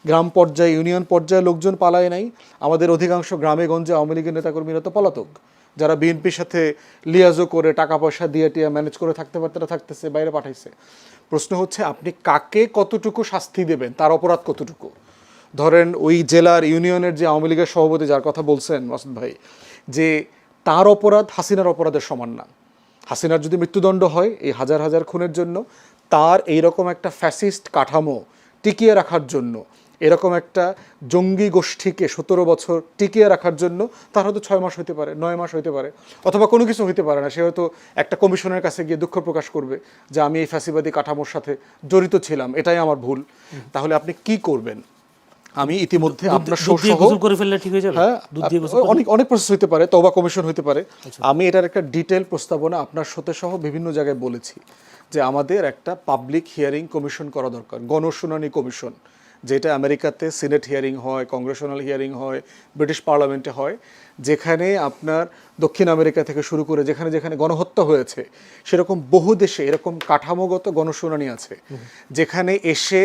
গ্রাম পর্যায়ে, ইউনিয়ন পর্যায়ে লোকজন পালায় নাই? আমাদের অধিকাংশ গ্রামে গঞ্জে আওয়ামী লীগের নেতাকর্মীরা তো পলাতক, যারা বিএনপির সাথে লিয়াজো করে টাকা পয়সা দিয়ে টিয়া ম্যানেজ করে থাকতে পারতে থাকতেছে, বাইরে পাঠাইছে। প্রশ্ন হচ্ছে আপনি কাকে কতটুকু শাস্তি দেবেন, তার অপরাধ কতটুকু? ধরেন ওই জেলার ইউনিয়নের যে আওয়ামী লীগের সভাপতি, যার কথা বলছেন মাসুদ ভাই, যে তার অপরাধ হাসিনার অপরাধের সমান না। হাসিনার যদি মৃত্যুদণ্ড হয় এই হাজার হাজার খুনের জন্য, তার এইরকম একটা ফ্যাসিস্ট কাঠামো টিকিয়ে রাখার জন্য, এরকম একটা জঙ্গি গোষ্ঠীকে 17 বছর টিকিয়ে রাখার জন্য তার হয়তো 6 মাস হইতে পারে, 9 মাস হইতে পারে, অথবা কোনো কিছু হইতে পারে না। সে হয়তো একটা কমিশনের কাছে গিয়ে দুঃখ প্রকাশ করবে যে আমি এই ফ্যাসিবাদী কাঠামোর সাথে জড়িত ছিলাম, এটাই আমার ভুল। তাহলে আপনি কি করবেন? আমি ইতিমধ্যে আপনার দুধ দিয়ে গোসল করে ফেললে ঠিক হয়ে যাবে? হ্যাঁ, দুধ দিয়ে গোসল অনেক প্রসেস হতে পারে, তওবা কমিশন হতে পারে। আমি এটার একটা ডিটেল প্রস্তাবনা আপনার সাথে সহ বিভিন্ন জায়গায় বলেছি যে আমাদের একটা পাবলিক হিয়ারিং কমিশন করা দরকার, গণশুনানি কমিশন, যেটা আমেরিকাতে সিনেট হিয়ারিং হয়, কংগ্রেশনাল হিয়ারিং হয়, ব্রিটিশ পার্লামেন্টে হয়, যেখানে আপনার দক্ষিণ আমেরিকা থেকে শুরু করে যেখানে যেখানে গণহত্যা হয়েছে সেরকম বহু দেশে এরকম কাঠামোগত গণশুনানি আছে, যেখানে এসে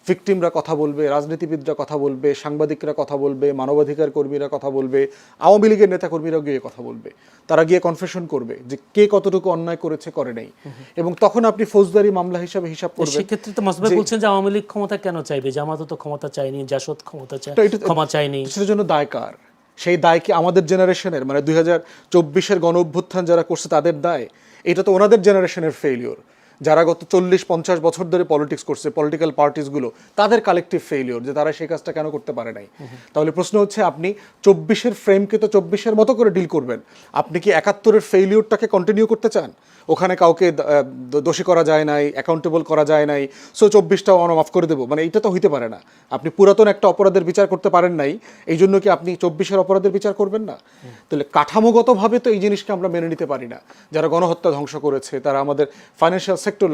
ভিকটিমরা কথা বলবে, রাজনীতিবিদরা কথা বলবে, সাংবাদিকরা কথা বলবে, মানবাধিকার কর্মীরা কথা বলবে, আওয়ামী লীগের নেতাকর্মীরাও গিয়ে কথা বলবে। তারা গিয়ে কনফেশন করবে যে কে কতটুকু অন্যায় করেছে, করে নেই, এবং তখন আপনি ফৌজদারি মামলা হিসাবে হিসাব করবেন। সেক্ষেত্রে তো মাসুদ ভাই বলছেন যে আওয়ামী লীগ ক্ষমতা কেন চাইবে? জামাতও তো ক্ষমতা চায়নি, জাসদ ক্ষমতা চায়, ক্ষমা চায়নি। সেটার জন্য দায় কার? সেই দায় কি আমাদের জেনারেশনের, মানে 2024-এর গণ অভ্যুত্থান যারা করছে তাদের দায়? এটা তো ওনাদের জেনারেশনের ফেইলিওর। যারা গত 40-50 বছর ধরে পলিটিক্স করছে, পলিটিক্যাল পার্টিসগুলো, তাদের কালেকটিভ ফেইলিওর যে তারা সেই কাজটা কেন করতে পারে নাই। তাহলে প্রশ্ন হচ্ছে আপনি 24-এর ফ্রেমকে তো 24-এর মতো করে ডিল করবেন। আপনি কি 71-এর ফেইলিওরটাকে কন্টিনিউ করতে চান? ওখানে কাউকে দোষী করা যায় নাই, অ্যাকাউন্টেবল করা যায় নাই, সো 24টাও আমরা মাফ করে দেবো, মানে এটা তো হইতে পারে না। আপনি পুরাতন একটা অপরাধের বিচার করতে পারেন নাই, এই জন্য কি আপনি 24-এর অপরাধের বিচার করবেন না? তাহলে কাঠামোগতভাবে তো এই জিনিসকে আমরা মেনে নিতে পারি না। যারা গণহত্যা ধ্বংস করেছে, তারা আমাদের ফাইন্যান্সিয়াল সেক্টর,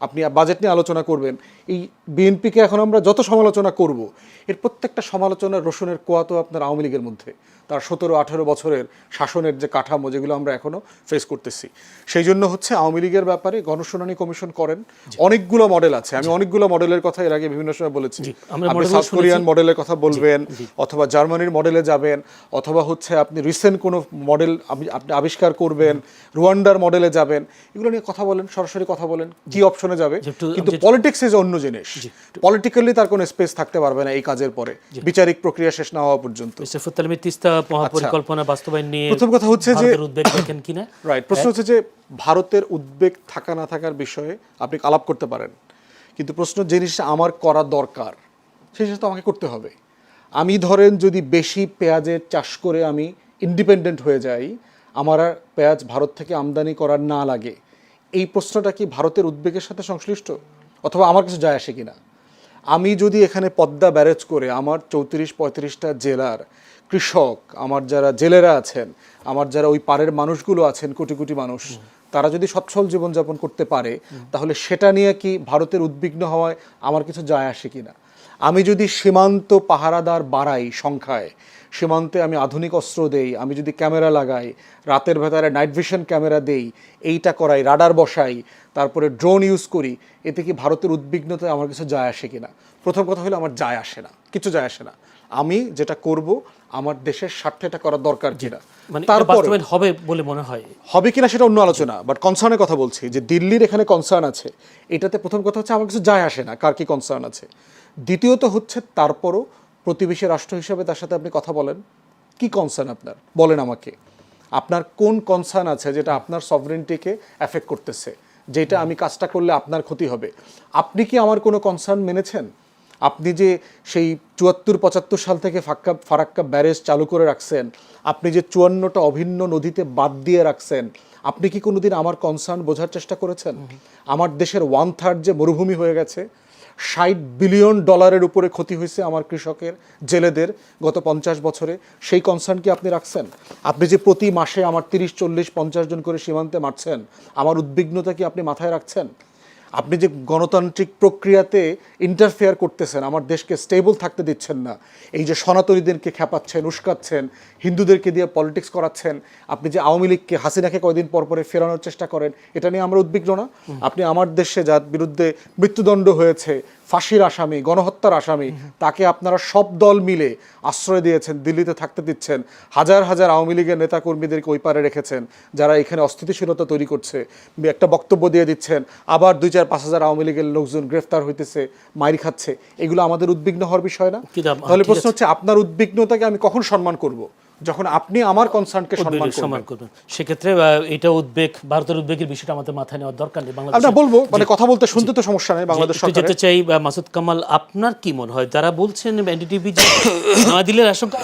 আপনি বাজেট নিয়ে আলোচনা করবেন, এই বিএনপিকে এখন আমরা যত সমালোচনা করব, এর প্রত্যেকটা সমালোচনার রসুনের কোয়া তো আপনার আওয়ামী লীগের মধ্যে, তার 17-18 বছরের শাসনের যে কাঠামো, যেগুলো আমরা এখনো ফেস করতেছি। সেই জন্য হচ্ছে আওয়ামী লীগের ব্যাপারে গণশুনানি কমিশন করেন। অনেকগুলো মডেল আছে, আমি অনেকগুলো মডেলের কথা এর আগে বিভিন্ন সময় বলেছি। আপনি সাউথ কোরিয়ান মডেলের কথা বলবেন, অথবা জার্মানির মডেলে যাবেন, অথবা হচ্ছে আপনি রিসেন্ট কোনো মডেল আপনি আবিষ্কার করবেন, রুয়ান্ডার মডেলে যাবেন, এগুলো নিয়ে কথা বলেন, সরাসরি কথা বলেন কি অপশনে যাবে। কিন্তু পলিটিক্স ইজ অন্য জিনিস, পলিটিক্যালি তার কোনো স্পেস থাকতে পারবে না এই কাজের পরে, বিচারিক প্রক্রিয়া শেষ না হওয়া পর্যন্ত। তিস্তা মহাপরিকল্পনা বাস্তবায়ন নিয়ে প্রথম কথা হচ্ছে যে উদ্বেগ দেখেন কিনা? রাইট, প্রশ্ন হচ্ছে যে ভারতের উদ্বেগ থাকা না থাকার বিষয়ে আপনি আলাপ করতে পারেন, কিন্তু প্রশ্ন জিনিসটা আমার করা দরকার সেই জিনিসটা তো আমাকে করতে হবে। আমি ধরেন যদি বেশি পেঁয়াজের চাষ করে আমি ইন্ডিপেন্ডেন্ট হয়ে যাই, আমার আর পেঁয়াজ ভারত থেকে আমদানি করার না লাগে, এই প্রশ্নটা কি ভারতের উদ্বেগের সাথে সংশ্লিষ্ট, অথবা আমার কিছু যায় আসে কিনা? আমি যদি এখানে পদ্মা ব্যারেজ করে আমার 34-35টা জেলার কৃষক, আমার যারা জেলেরা আছেন, আমার যারা ওই পাড়ের মানুষগুলো আছেন, কোটি কোটি মানুষ, তারা যদি সচ্ছল জীবনযাপন করতে পারে, তাহলে সেটা নিয়ে কি ভারতের উদ্বিগ্ন হওয়ায় আমার কিছু যায় আসে কিনা? আমি যদি সীমান্ত পাহারাদার বাড়াই সংখ্যায়, সীমান্তে আমি আধুনিক অস্ত্র দেই, আমি যদি ক্যামেরা লাগাই, রাতের ভেতরে নাইট ভিশন ক্যামেরা দেই, এইটা করাই, রাডার বসাই, তারপরে ড্রোন ইউজ করি, এতে কি ভারতের উদ্বিগ্নতায় আমার কিছু যায় আসে কিনা? প্রথম কথা হলো আমার যায় আসে না, কিছু যায় আসে না। আমি যেটা করব আমার দেশের স্বার্থে এটা করা দরকার কিনা, তারপরে হবে বলে মনে হয়, হবে কিনা সেটা অন্য আলোচনা। বাট কনসার্নের কথা বলছি যে দিল্লির এখানে কনসার্ন আছে, এটাতে প্রথম কথা হচ্ছে আমার কিছু যায় আসে না কার কি কনসার্ন আছে। দ্বিতীয়ত হচ্ছে তারপরও প্রতিবেশী রাষ্ট্র হিসাবে তার সাথে আপনি কথা বলেন, কি কনসার্ন আপনার বলেন আমাকে, আপনার কোন কনসার্ন আছে যেটা আপনার সভরেন্টিকে এফেক্ট করতেছে, যেটা আমি কাজটা করলে আপনার ক্ষতি হবে। আপনি কি আমার কোনো কনসার্ন মেনেছেন? আপনি যে সেই 74-75 সাল থেকে ফারাক্কা ব্যারেজ চালু করে রাখছেন, আপনি যে 54টা অভিন্ন নদীতে বাদ দিয়ে রাখছেন, আপনি কি কোনোদিন আমার কনসার্ন বোঝার চেষ্টা করেছেন? আমার দেশের 1/3 যে মরুভূমি হয়ে গেছে, $60 বিলিয়ন উপরে ক্ষতি হয়েছে আমার কৃষকের, জেলেদের গত 50 বছরে, সেই কনসার্ন কি আপনি রাখছেন? আপনি যে প্রতি মাসে আমার 30, 40, 50 জন করে সীমান্তে মারছেন, আমার উদ্বিগ্নতা কি আপনি মাথায় রাখছেন? আপনি যে গণতান্ত্রিক প্রক্রিয়াতে ইন্টারফেয়ার করতেছেন, আমার দেশকে স্টেবল থাকতে দিচ্ছেন না, এই যে সনাতনীদেরকে খেপাচ্ছেন, উস্কাচ্ছেন, হিন্দুদেরকে দিয়ে পলিটিক্স করাচ্ছেন, আপনি যে আওয়ামী লীগকে, হাসিনাকে কয়দিন পর পরে ফেরানোর চেষ্টা করেন, এটা নিয়ে আমরা উদ্বিগ্ন না? আপনি আমার দেশে যার বিরুদ্ধে মৃত্যুদণ্ড হয়েছে, ফাঁসির আসামি, গণহত্যার আসামি, তাকে আপনারা সব দল মিলে আশ্রয় দিয়েছেন, দিল্লিতে থাকতে দিচ্ছেন, হাজার হাজার আওয়ামী লীগের নেতাকর্মীদেরকে ওই পারে রেখেছেন যারা এখানে অস্থিতিশীলতা তৈরি করছে, একটা বক্তব্য দিয়ে দিচ্ছেন, আবার 2-4-5 হাজার আওয়ামী লীগের লোকজন গ্রেফতার হইতেছে, মাইর খাচ্ছে। এগুলো আমাদের উদ্বিগ্ন হওয়ার বিষয় না? তাহলে প্রশ্ন হচ্ছে, আপনার উদ্বিগ্নতাকে আমি কখন সম্মান করব? যখন আপনি আমার কনসার্নকে সম্মান করবেন। সেক্ষেত্রে এটা উদ্বেগ, ভারতের উদ্বেগের বিষয়টা আমাদের মাথায় নেওয়ার দরকার নেই। আমরা বলবো, মানে কথা বলতে শুনতে তো সমস্যা নেই বাংলাদেশ সরকারের। যেতে চাই মাসুদ কামাল, আপনার কি মনে হয় যারা বলছেন এনডিটিভি যে নয়াদিল্লির আশঙ্কা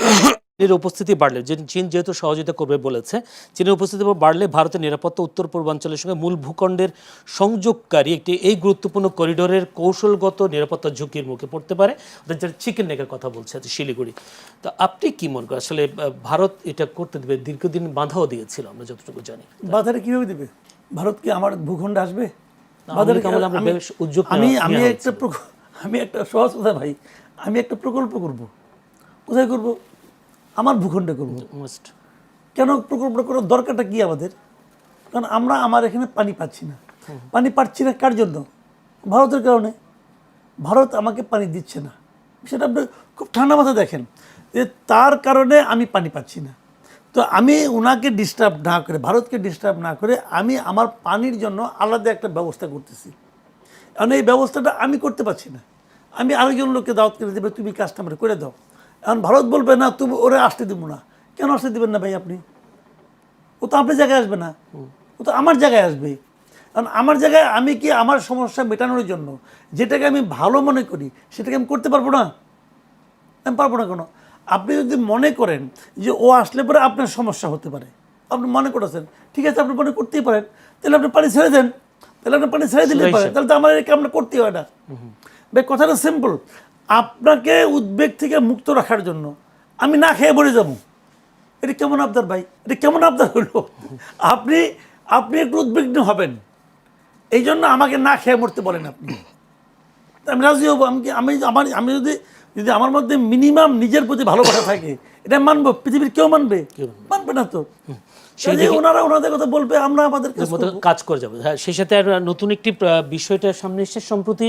চীনের উপস্থিতি বাড়লে, যে চীন যেহেতু সহযোগিতা করবে বলেছে, চীনের উপস্থিতি বাড়লে ভারতের নিরাপত্তা উত্তর পূর্বাঞ্চলের সঙ্গে মূল ভূখণ্ডের সংযোগকারী একটি এই গুরুত্বপূর্ণ করিডোরের কৌশলগত নিরাপত্তা ঝুঁকির মুখে পড়তে পারে, যারা চিকেন নেকের কথা বলছে শিলিগুড়ি। তো আপনি কি মনে করেন আসলে ভারত এটা করতে দেবে? দীর্ঘদিন বাধাও দিয়েছিল আমরা যতটুকু জানি। বাধাটা কিভাবে দেবে? ভারত কি আমার ভূখণ্ডে আসবে? আমি একটা সহজ কথা ভাই, আমি একটা প্রকল্প করব। কোথায় করব? আমার ভূখণ্ডে করব। কেন প্রকল্পটা করার দরকারটা কি আমাদের? কারণ আমার এখানে পানি পাচ্ছি না। পানি পাচ্ছি না কার জন্য? ভারতের কারণে। ভারত আমাকে পানি দিচ্ছে না, সেটা আপনি খুব ঠান্ডা মাথায় দেখেন যে তার কারণে আমি পানি পাচ্ছি না। তো আমি ওনাকে ডিস্টার্ব না করে, ভারতকে ডিস্টার্ব না করে, আমি আমার পানির জন্য আলাদা একটা ব্যবস্থা করতেছি। কারণ এই ব্যবস্থাটা আমি করতে পারছি না, আমি আরেকজন লোককে দাওয়াত করে দেবে, তুমি কাজটা আমার করে দাও। এখন ভারত বলবে না, তুমি ওরে আসতে দেবো না। কেন আসতে দেবেন না ভাই আপনি? ও তো আপনার জায়গায় আসবে না, ও তো আমার জায়গায় আসবে। কারণ আমার জায়গায় আমি কি আমার সমস্যা মেটানোর জন্য যেটাকে আমি ভালো মনে করি সেটাকে আমি করতে পারবো না? আমি পারবো না। কেন? আপনি যদি মনে করেন যে ও আসলে পরে আপনার সমস্যা হতে পারে, আপনি মনে করেছেন, ঠিক আছে, আপনি মনে করতেই পারেন, তাহলে আপনি পানি ছেড়ে দেন, তাহলে আপনি পানি ছেড়ে দিলেই পারেন, তাহলে তো আমার এই কামটা করতেই হয় না। ভাই কথাটা সিম্পল। আপনাকে উদ্বেগ থেকে মুক্ত রাখার জন্য আমি না খেয়ে মরে যাবো, এটা কেমন আবদার ভাই? এটা কেমন আবদার হলো? আপনি একটু উদ্বিগ্ন হবেন, এই জন্য আমাকে না খেয়ে মরতে বলেন আপনি, আমি রাজি হবো। আমি যদি আমার মধ্যে মিনিমাম নিজের প্রতি ভালোবাসা থাকে, এটা মানবো। পৃথিবীর কেউ মানবে না তো। ওনারা ওনাদের কথা বলবে, আমরা আমাদের কাজ করে যাবো। হ্যাঁ, সেই সাথে নতুন একটি বিষয়টা সামনে এসেছে সম্প্রতি,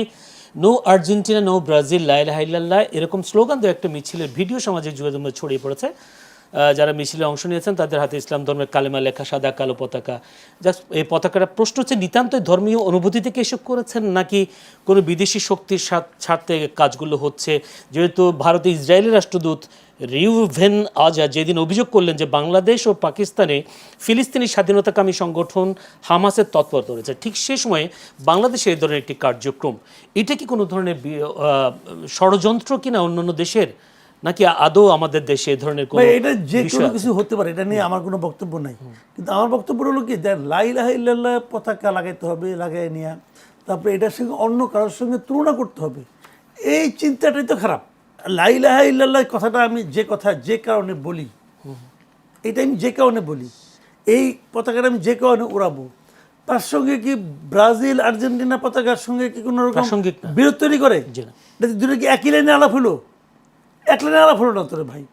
নো আর্জেন্টিনা, নো ব্রাজিল, লা ইলাহা ইল্লাল্লাহ, এরকম স্লোগান দিয়ে একটা মিছিলের ভিডিও সামাজিক যোগাযোগ মাধ্যমে ছড়িয়ে পড়েছে। যারা মিছিলে অংশ নিয়েছেন তাদের হাতে ইসলাম ধর্মের কালেমা লেখা সাদা কালো পতাকা। জাস্ট এই পতাকাটা, প্রশ্ন হচ্ছে নিতান্তই ধর্মীয় অনুভূতি থেকে এসব করেছেন নাকি কোনো বিদেশি শক্তির স্বার্থে কাজগুলো হচ্ছে? যেহেতু ভারতে ইসরায়েলের রাষ্ট্রদূত রিউভেন আজা যেদিন অভিযোগ করলেন যে বাংলাদেশ ও পাকিস্তানে ফিলিস্তিনি স্বাধীনতাকামী সংগঠন হামাসের তৎপরতা রয়েছে, ঠিক সে সময়ে বাংলাদেশে এই ধরনের একটি কার্যক্রম, এটা কি কোনো ধরনের ষড়যন্ত্র কিনা অন্যান্য দেশের, নাকি আদৌ আমাদের দেশে এই ধরনের কোনো? এটা যে কোনো কিছু হতে পারে, এটা নিয়ে আমার কোনো বক্তব্য নাই। কিন্তু আমার বক্তব্য হলো কি, লা ইলাহা ইল্লাল্লাহ পতাকা লাগাইতে হবে, লাগাই নিয়ে তারপরে এটার সঙ্গে অন্য কারোর সঙ্গে তুলনা করতে হবে, এই চিন্তাটাই তো খারাপ। লা ইলাহা ইল্লাল্লাহ কথাটা আমি যে কারণে বলি, এটা আমি যে কারণে বলি, এই পতাকাটা আমি যে কারণে উড়াবো, তার সঙ্গে কি ব্রাজিল আর্জেন্টিনা পতাকার সঙ্গে কি কোনো রকম বিরোধ তৈরি করে? এটা দুটো কি একই লাইনে আলাপ হলো? এক লাইনে আলাপ হলো না তোরে ভাই।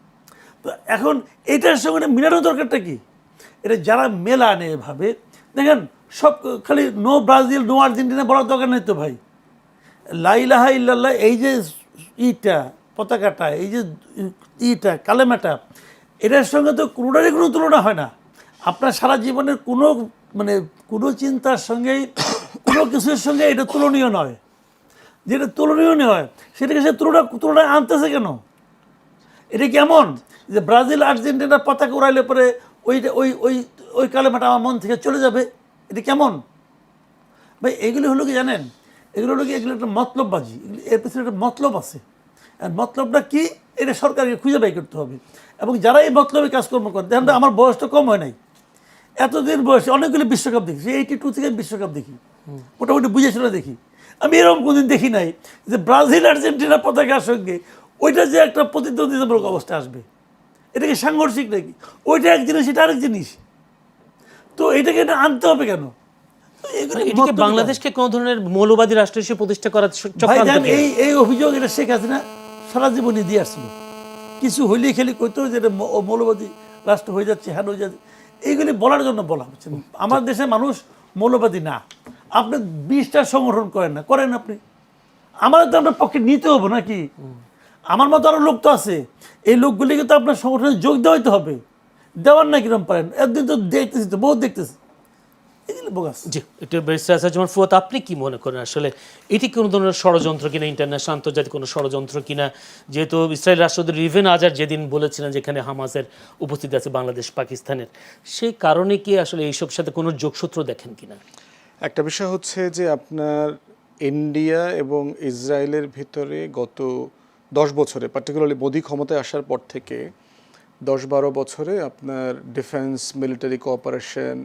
তো এখন এইটার সঙ্গে মিলানোর দরকারটা কি? এটা যারা মেলা আনে এভাবে, দেখেন সব খালি নো ব্রাজিল, নো আর্জেন্টিনা বলার দরকার নেই তো ভাই। লা ইলাহা ইল্লাল্লাহ, এই যে পতাকাটা, এই যে কালেমাটা, এটার সঙ্গে তো কোনোটারই কোনো তুলনা হয় না। আপনার সারা জীবনের কোনো চিন্তার সঙ্গেই, কোনো কিছুর সঙ্গে এটা তুলনীয় নয়। যেটা তুলনীয় নয় সেটাকে সে তুলনায় আনতেছে কেন? এটা কেমন যে ব্রাজিল আর্জেন্টিনার পতাকা উড়াইলে পরে ওই কালেমাটা আমার মন থেকে চলে যাবে? এটা কেমন ভাই? এগুলি হলো কি জানেন, এগুলো একটা মতলববাজি, এর পেছনে একটা মতলব আছে। আর মতলবটা কি, এটা সরকারকে খুঁজে বাই করতে হবে। এবং যারা এই মতলবে কাজকর্ম করে, দেখেন তো আমার বয়সটা কম হয় নাই, এতদিন বয়সে অনেকগুলি বিশ্বকাপ দেখি, 82 থেকে বিশ্বকাপ দেখি, মোটামুটি বুঝে শুনে দেখি। আমি এরকম কোনদিন দেখি নাই যে ব্রাজিল আর্জেন্টিনা পতাকার সঙ্গে ওইটা যে একটা প্রতিদ্বন্দ্বিতামূলক অবস্থা আসবে। এটাকে সাংঘর্ষিক নাকি? ওইটা এক জিনিস, এটা আরেক জিনিস। তো এটাকে আনতে হবে কেন? এগুলো এটিকে মতবিরোধী। বাংলাদেশকে কোন ধরনের মৌলবাদী রাষ্ট্র হিসেবে প্রতিষ্ঠা করার ভাই চক্রান্ত জান, কি? এই অভিযোগ এটা শেখ হাসিনা সারা জীবনই দিয়ে আসছিল। কিছু হইলেই খেলি কইতো যে এটা মৌলবাদী রাষ্ট্র হয়ে যাচ্ছে, হ্যান হয়ে যাচ্ছে, এইগুলি বলার জন্য বলা হচ্ছে। আমার দেশের মানুষ মৌলবাদী না। আপনি 20টা সংগঠন করেন না, করেন আপনি, আমাদের তো আপনার পক্ষে নিতে হবে নাকি? আমার মতো আরো লোক তো আছে, এই লোকগুলিকে তো আপনার সংগঠনে যোগ দেওয়াইতে হবে। দেওয়ার না কিরম পারেন? একদিন তো দেখতেছি, তো বহুত দেখতেছি, এগুলো বোগাস। জি, একটু ব্যারিস্টার আসাদুজ্জামান ফুয়াদ, আপনি কি মনে করেন আসলে এটি কোনো ধরনের ষড়যন্ত্র কিনা, ইন্টারন্যাশনাল আন্তর্জাতিক কোনো ষড়যন্ত্র কিনা? যেহেতু ইসরায়েল রাষ্ট্রদূত রিভেন আজার যেদিন বলেছিলেন যেখানে হামাসের উপস্থিতি আছে বাংলাদেশ পাকিস্তানের, সেই কারণে কি আসলে এইসব সাথে কোনো যোগসূত্র দেখেন কিনা? একটা বিষয় হচ্ছে যে আপনার ইন্ডিয়া এবং ইসরায়েলের ভিতরে গত 10 বছরে, পার্টিকুলারলি মোদি ক্ষমতায় আসার পর থেকে 10-12 বছরে আপনার defence, military cooperation,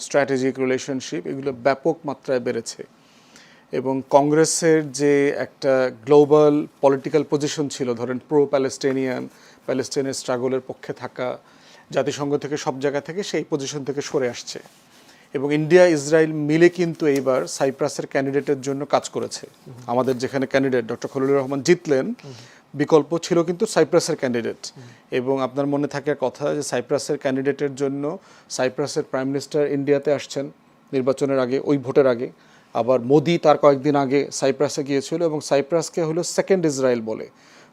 strategic relationship এগুলো ব্যাপক মাত্রায় বেড়েছে। এবং কংগ্রেসের যে একটা গ্লোবাল পলিটিক্যাল পজিশন ছিল, ধরেন প্রো প্যালেস্টাইনিয়ান, প্যালেস্টাইনের স্ট্রাগলের পক্ষে থাকা, জাতিসংঘ থেকে সব জায়গা থেকে সেই পজিশন থেকে সরে আসছে। এবং ইন্ডিয়া ইসরায়েল মিলে কিন্তু এইবার সাইপ্রাসের ক্যান্ডিডেটের জন্য কাজ করেছে। আমাদের যেখানে ক্যান্ডিডেট ডক্টর খলিলুর রহমান জিতলেন, বিকল্প ছিল কিন্তু সাইপ্রাসের ক্যান্ডিডেট। এবং আপনার মনে থাকার কথা যে সাইপ্রাসের ক্যান্ডিডেটের জন্য সাইপ্রাসের প্রাইম মিনিস্টার ইন্ডিয়াতে আসছেন নির্বাচনের আগে, ওই ভোটের আগে। আবার মোদি তার কয়েকদিন আগে সাইপ্রাসে গিয়েছিল এবং সাইপ্রাসকে হলো সেকেন্ড ইসরায়েল বলে।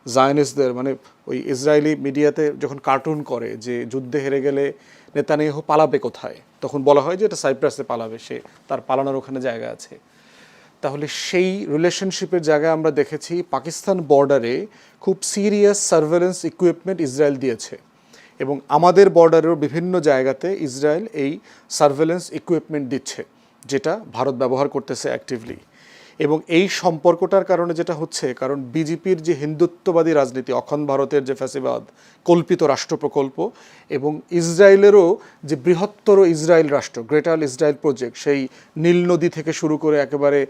জায়নিস্টদের, মানে ওই ইসরায়েলি মিডিয়াতে যখন কার্টুন করে যে যুদ্ধে হেরে গেলে নেতানিয়াহু পালাবে কোথায়, তখন বলা হয় যে এটা সাইপ্রাসে পালাবে, সে তার পালানোর ওখানে জায়গা আছে। তাহলে সেই রিলেশনশিপের জায়গায় আমরা দেখেছি পাকিস্তান বর্ডারে খুব সিরিয়াস সার্ভেলেন্স ইকুইপমেন্ট ইসরায়েল দিয়েছে এবং আমাদের বর্ডারের বিভিন্ন জায়গাতে ইসরায়েল এই সার্ভেলেন্স ইকুইপমেন্ট দিচ্ছে, যেটা ভারত ব্যবহার করতেছে অ্যাক্টিভলি। এবং এই সম্পর্কটার কারণে যেটা হচ্ছে, কারণ বিজেপির যে হিন্দুত্ববাদী রাজনীতি, অখণ্ড ভারতের যে ফ্যাসিবাদ, কল্পিত রাষ্ট্র প্রকল্প, এবং ইসরায়েলেরও যে বৃহত্তর ইসরায়েল রাষ্ট্র, গ্রেটার ইসরায়েল প্রজেক্ট, সেই নীল নদী থেকে শুরু করে একেবারে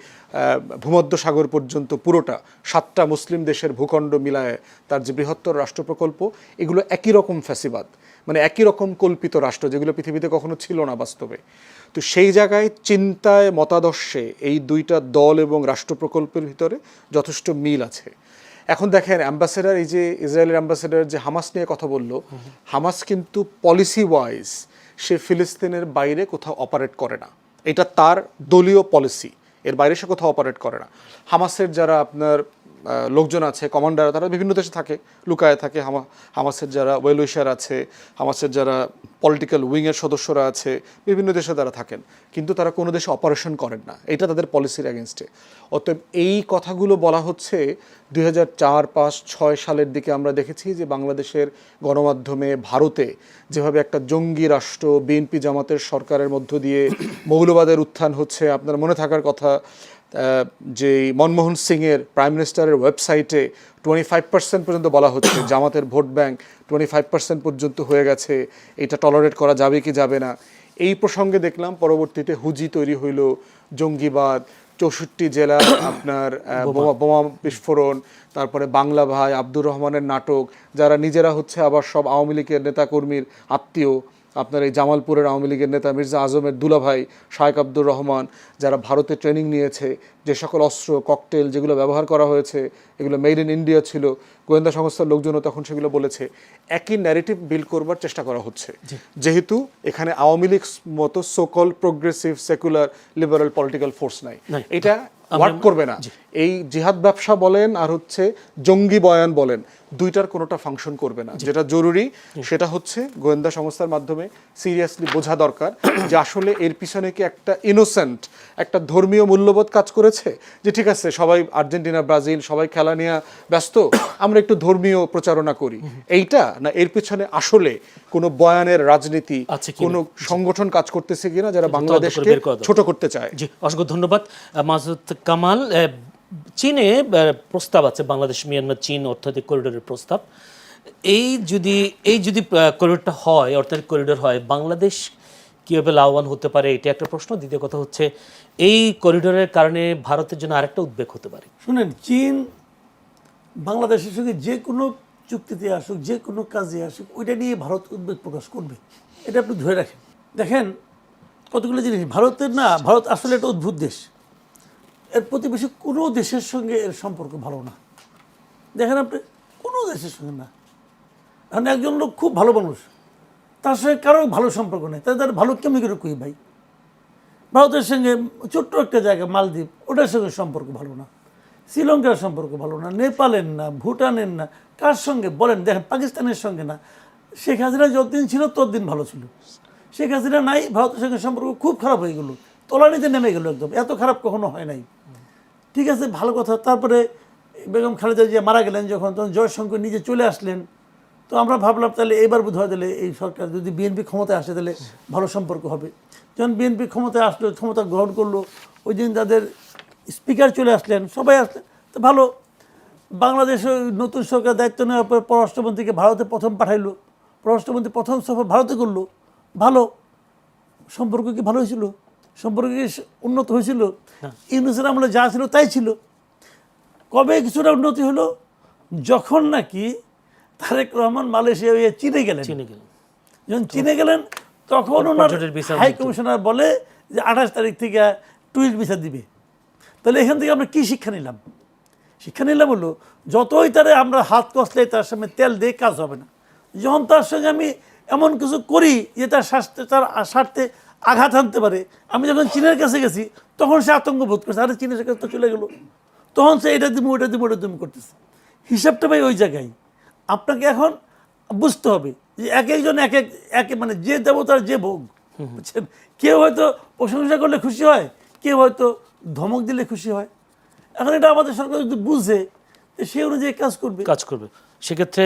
ভূমধ্য সাগর পর্যন্ত পুরোটা 7টা মুসলিম দেশের ভূখণ্ড মিলায় তার যে বৃহত্তর রাষ্ট্র প্রকল্প, এগুলো একই রকম ফ্যাসিবাদ, মানে একই রকম কল্পিত রাষ্ট্র, যেগুলো পৃথিবীতে কখনো ছিল না বাস্তবে। তো সেই জায়গায় চিন্তায়, মতাদর্শে এই দুইটা দল এবং রাষ্ট্র প্রকল্পের ভিতরে যথেষ্ট মিল আছে। এখন দেখেন অ্যাম্বাসেডার, এই যে ইসরায়েলের অ্যাম্বাসেডার যে হামাস নিয়ে কথা বললো, হামাস কিন্তু পলিসি ওয়াইজ সে ফিলিস্তিনের বাইরে কোথাও অপারেট করে না, এটা তার দলীয় পলিসি, এর বাইরে সে কোথাও অপারেট করে না। হামাসের যারা আপনার লোকজন আছে, কমান্ডার, তারা বিভিন্ন দেশে থাকে, লুকায় থাকে। হামাসের যারা ওয়েল উইশার আছে, হামাসের যারা পলিটিক্যাল উইংয়ের সদস্যরা আছে, বিভিন্ন দেশে তারা থাকেন, কিন্তু তারা কোনো দেশে অপারেশন করেন না, এটা তাদের পলিসির অ্যাগেনস্টে। অতএব এই কথাগুলো বলা হচ্ছে 2004, 5, 6 সালের দিকে আমরা দেখেছি যে বাংলাদেশের গণমাধ্যমে ভারতে যেভাবে একটা জঙ্গি রাষ্ট্র, বিএনপি জামাতের সরকারের মধ্য দিয়ে মৌলবাদের উত্থান হচ্ছে। আপনার মনে থাকার কথা যে মনমোহন সিংয়ের প্রাইম মিনিস্টারের ওয়েবসাইটে 25% পর্যন্ত বলা হচ্ছে জামাতের ভোট ব্যাংক 25% পর্যন্ত হয়ে গেছে, এটা টলারেট করা যাবে কি যাবে না। এই প্রসঙ্গে দেখলাম পরবর্তীতে হুজি তৈরি হইল, জঙ্গিবাদ, 64 জেলা আপনার বোমা বিস্ফোরণ, তারপরে বাংলা ভাই, আব্দুর রহমানের নাটক, যারা নিজেরা হচ্ছে আবার সব আওয়ামী লীগের নেতাকর্মীর আত্মীয়। আপনার এই জামালপুরের আওয়ামী লীগের নেতা মির্জা আজমের দুলাভাই শায়েক আব্দুর রহমান, যারা ভারতে ট্রেনিং নিয়েছে, যে সকল অস্ত্র, ককটেল যেগুলো ব্যবহার করা হয়েছে এগুলো মেড ইন ইন্ডিয়া ছিল, গোয়েন্দা সংস্থার লোকজনও তখন সেগুলো বলেছে। একই ন্যারেটিভ বিল্ড করবার চেষ্টা করা হচ্ছে, যেহেতু এখানে আওয়ামী লীগ মতো so called progressive secular liberal political force নাই, এটা ওয়ার্ক করবে না। এই জিহাদ ব্যবসা বলেন আর হচ্ছে জঙ্গি বয়ান বলেন, দুইটার কোনোটা ফাংশন করবে না। যেটা জরুরি সেটা হচ্ছে গোয়েন্দা সংস্থার মাধ্যমে সিরিয়াসলি বোঝা দরকার যে আসলে এর পিছনে কি একটা ইনোসেন্ট, একটা ধর্মীয় মূল্যবোধ কাজ করেছে, যে ঠিক আছে সবাই আর্জেন্টিনা, ব্রাজিল সবাই খেলা নিয়ে ব্যস্ত, আমরা একটু ধর্মীয় প্রচারণা করি, এইটা না এর পিছনে আসলে কোনো বয়ানের রাজনীতি, কোনো সংগঠন কাজ করতেছে কিনা যারা বাংলাদেশকে ছোট করতে চায়। জি, অসংখ্য ধন্যবাদ মাসুদ কামাল। চীনে প্রস্তাব আছে বাংলাদেশ মিয়ানমার চীন অর্থনৈতিক করিডোরের প্রস্তাব। এই যদি করিডোরটা হয়, অর্থনৈতিক করিডোর হয়, বাংলাদেশ কীভাবে লাভবান হতে পারে, এটা একটা প্রশ্ন। দ্বিতীয় কথা হচ্ছে এই করিডোরের কারণে ভারতের জন্য আরেকটা উদ্বেগ হতে পারে। শুনেন, চীন বাংলাদেশের সঙ্গে যে কোনো চুক্তিতে আসুক, যে কোনো কাজে আসুক, ওইটা নিয়ে ভারত উদ্বেগ প্রকাশ করবে, এটা আপনি ধরে রাখেন। দেখেন, কতগুলো জিনিস ভারতের না, ভারত আসলে একটা অদ্ভুত দেশ। এর প্রতিবেশী কোনো দেশের সঙ্গে এর সম্পর্ক ভালো না। দেখেন আপনি, কোনো দেশের সঙ্গে না। এখন একজন লোক খুব ভালো মানুষ, তার সঙ্গে কারো ভালো সম্পর্ক নেই, তাদের ভালো কেমনি করে কই ভাই? ভারতের সঙ্গে ছোট্ট একটা জায়গা মালদ্বীপ, ওটার সঙ্গে সম্পর্ক ভালো না, শ্রীলঙ্কার সম্পর্ক ভালো না, নেপালের না, ভুটানের না, কার সঙ্গে বলেন? দেখেন পাকিস্তানের সঙ্গে না। শেখ হাসিনা যতদিন ছিল ততদিন ভালো ছিল। শেখ হাসিনা নাই, ভারতের সঙ্গে সম্পর্ক খুব খারাপ হয়ে গেল, তলানিতে নেমে গেল একদম। এত খারাপ কখনো হয় নাই। ঠিক আছে, ভালো কথা। তারপরে বেগম খালেদা জিয়া মারা গেলেন যখন, তখন জয়শঙ্কর নিজে চলে আসলেন। তো আমরা ভাবলাম তাহলে এবার বোধ হয় তাহলে এই সরকার যদি বিএনপি ক্ষমতায় আসে তাহলে ভালো সম্পর্ক হবে। যখন বিএনপি ক্ষমতায় আসলো, ক্ষমতা গ্রহণ করলো, ওই দিন তাদের স্পিকার চলে আসলেন, সবাই আসলেন, তো ভালো। বাংলাদেশে নতুন সরকার দায়িত্ব নেওয়ার পর পররাষ্ট্রমন্ত্রীকে ভারতে প্রথম পাঠাইলো, পররাষ্ট্রমন্ত্রী প্রথম সফর ভারতে করলো, ভালো। সম্পর্ক কি ভালো হয়েছিল? সম্পর্ক কি উন্নত হয়েছিল? ইউনূসের আমলে যা ছিল তাই ছিল। কবে কিছুটা উন্নতি হলো? যখন নাকি তারেক রহমান মালয়েশিয়া হয়ে চীনে গেলেন। যখন চীনে গেলেন তখন ওনার হাই কমিশনার বলে যে 28 তারিখ থেকে ট্যুরিস্ট ভিসা দিবে। তাহলে এখান থেকে আমরা কি শিক্ষা নিলাম? শিক্ষা নিলাম হলো, যতই তারে আমরা হাত কষলে তার সামনে তেল দিয়ে কাজ হবে না। যখন তার সঙ্গে আমি এমন কিছু করি যে তার স্বার্থে আঘাত আনতে পারে, আমি যখন চীনের কাছে গেছি তখন সে আতঙ্ক বোধ করছে, আরে চীনের কাছে তো চলে গেল, তখন সে এটা দিব ওটা দিব ওটা তুমি করতেছে। হিসাবটা ভাই ওই জায়গায়। আপনাকে এখন বুঝতে হবে যে এক একজন এক মানে যে দেবতার যে ভোগ, বুঝছেন? কেউ হয়তো প্রশংসা করলে খুশি হয়, কেউ হয়তো ধমক দিলে খুশি হয়। এখন এটা আমাদের সরকার যদি বুঝে সে অনুযায়ী কাজ করবে। সেক্ষেত্রে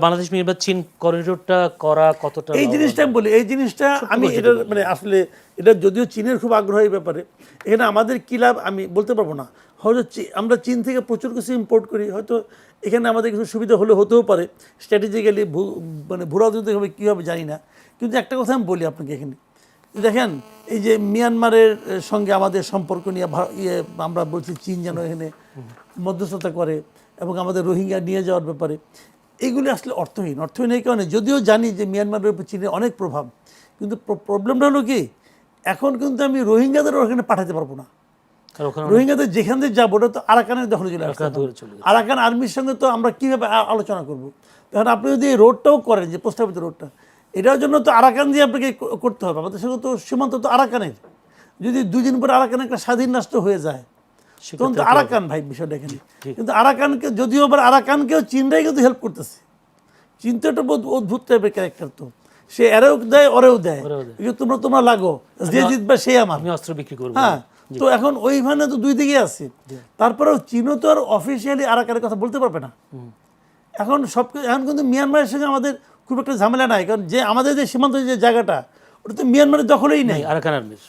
বাংলাদেশ মিয়ানমার চীন করিডোরটা করা কতটা, এই জিনিসটা আমি বলি, এই জিনিসটা আমি এটা মানে আসলে এটা যদিও চীনের খুব আগ্রহ এই ব্যাপারে, এখানে আমাদের কী লাভ আমি বলতে পারবো না। হয়তো আমরা চীন থেকে প্রচুর কিছু ইম্পোর্ট করি, হয়তো এখানে আমাদের কিছু সুবিধা হতেও পারে, স্ট্র্যাটেজিক্যালি মানে ভূরাজনৈতিক হবে কী হবে জানি না। কিন্তু একটা কথা আমি বলি আপনাকে, এখানে দেখেন এই যে মিয়ানমারের সঙ্গে আমাদের সম্পর্ক নিয়ে আমরা বলছি চীন যেন এখানে মধ্যস্থতা করে এবং আমাদের রোহিঙ্গা নিয়ে যাওয়ার ব্যাপারে, এইগুলি আসলে অর্থহীন এই কারণে, যদিও জানি যে মিয়ানমারের উপর চীনের অনেক প্রভাব, কিন্তু প্রবলেমটা হলো কি, এখন কিন্তু আমি রোহিঙ্গাদের ওখানে পাঠাতে পারবো না। রোহিঙ্গাদের যেখান থেকে যাবো ওটা তো আরাকানের দখলে চলে আসছে। আরাকান আর্মির সঙ্গে তো আমরা কীভাবে আলোচনা করবো? তখন আপনি যদি এই রোডটাও করেন, যে প্রস্তাবিত রোডটা, এটার জন্য তো আরাকান দিয়ে আপনাকে করতে হবে। আমাদের সঙ্গে তো সীমান্ত তো আরাকানের। যদি 2 দিন পরে আরাকান একটা স্বাধীন রাষ্ট্র হয়ে যায় তখন তো আরাকান ভাই বিষয়টা এখানে। কিন্তু আরাকানকে যদিও আবার আরাকানকেও চীনরাই কিন্তু হেল্প করতেছে। চীন তো একটা অদ্ভুত টাইপের ক্যারেক্টার, তো সে এরেও দেয় ওরেও দেয়, তোমরা লাগো, যে জিতবে সে আমার, আমি অস্ত্র বিক্রি করবো। হ্যাঁ, তো এখন ওইখানে তো দুই দিকে আছে। তারপরেও চীনও তো আর অফিসিয়ালি আরাকানের কথা বলতে পারবে না। এখন এখন কিন্তু মিয়ানমারের সঙ্গে আমাদের খুব একটা ঝামেলা নাই, কারণ যে আমাদের যে সীমান্ত যে জায়গাটা ওটা তো মিয়ানমারের দখলেই নেই। আরাকান আর্মির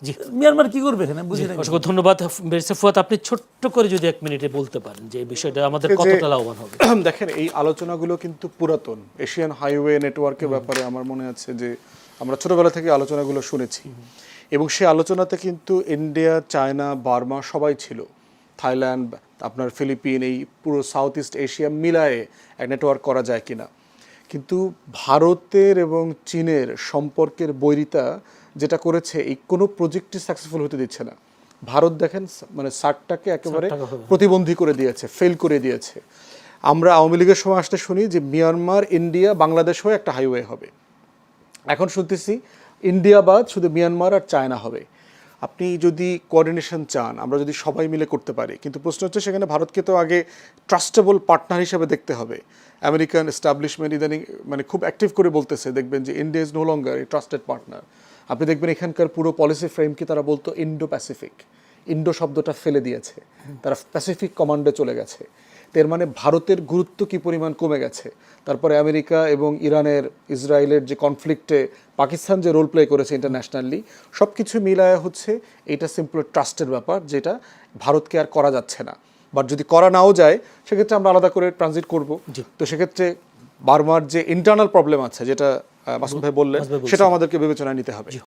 জি, মিয়ানমার কি করবে এখানে বুঝি না। অসংখ্য ধন্যবাদ ব্যারিস্টার ফুয়াদ, আপনি ছোট্ট করে যদি 1 মিনিটে বলতে পারেন যে এই বিষয়টা আমাদের কতটা লাভবান হবে। দেখেন, এই আলোচনাগুলো কিন্তু পুরাতন। এশিয়ান হাইওয়ে নেটওয়ার্কের ব্যাপারে আমার মনে আছে যে আমরা ছোটবেলা থেকে আলোচনাগুলো শুনেছি, এবং সেই আলোচনাতে কিন্তু ইন্ডিয়া, চায়না, বার্মা সবাই ছিল, থাইল্যান্ড, আপনার ফিলিপিন, এই পুরো সাউথ ইস্ট এশিয়া মিলায়ে এক নেটওয়ার্ক করা যায় কিনা। কিন্তু ভারতের এবং চীনের সম্পর্কের বৈরিতা যেটা করেছে, এই কোনো প্রজেক্টই সাকসেসফুল হতে দিচ্ছে না। ভারত দেখেন মানে সার্কটাকে একেবারে প্রতিবন্ধী করে দিয়েছে, ফেল করে দিয়েছে। আমরা আওয়ামী লীগের সময় আসতে শুনি যে মিয়ানমার, ইন্ডিয়া, বাংলাদেশ হয়ে একটা হাইওয়ে হবে। এখন শুনতেছি ইন্ডিয়া বাদ শুধু মিয়ানমার আর চায়না হবে। আপনি যদি কোঅর্ডিনেশন চান, আমরা যদি সবাই মিলে করতে পারি, কিন্তু প্রশ্ন হচ্ছে সেখানে ভারতকে তো আগে ট্রাস্টেবল পার্টনার হিসেবে দেখতে হবে। আমেরিকান এস্টাবলিশমেন্ট ইদানিং মানে খুব অ্যাক্টিভ করে বলতেছে, দেখবেন যে India is no longer a trusted partner. আপনি দেখবেন এখানকার পুরো পলিসি ফ্রেমকে তারা বলতো ইন্ডো প্যাসিফিক, ইন্ডো শব্দটা ফেলে দিয়েছে, তারা প্যাসিফিক কমান্ডে চলে গেছে। এর মানে ভারতের গুরুত্ব কি পরিমাণ কমে গেছে। তারপরে আমেরিকা এবং ইরানের, ইসরায়েলের যে কনফ্লিক্টে পাকিস্তান যে রোল প্লে করেছে ইন্টারন্যাশনালি, সব কিছু মিলায় হচ্ছে এটা সিম্পল ট্রাস্টের ব্যাপার, যেটা ভারতকে আর করা যাচ্ছে না। বাট যদি করা নাও যায় সেক্ষেত্রে আমরা আলাদা করে ট্রানজিট করব। তো সেক্ষেত্রে বার্মার যে ইন্টারনাল প্রবলেম আছে, যেটা মাসুদ ভাই বললেন, সেটা আমাদেরকে বিবেচনায় নিতে হবে।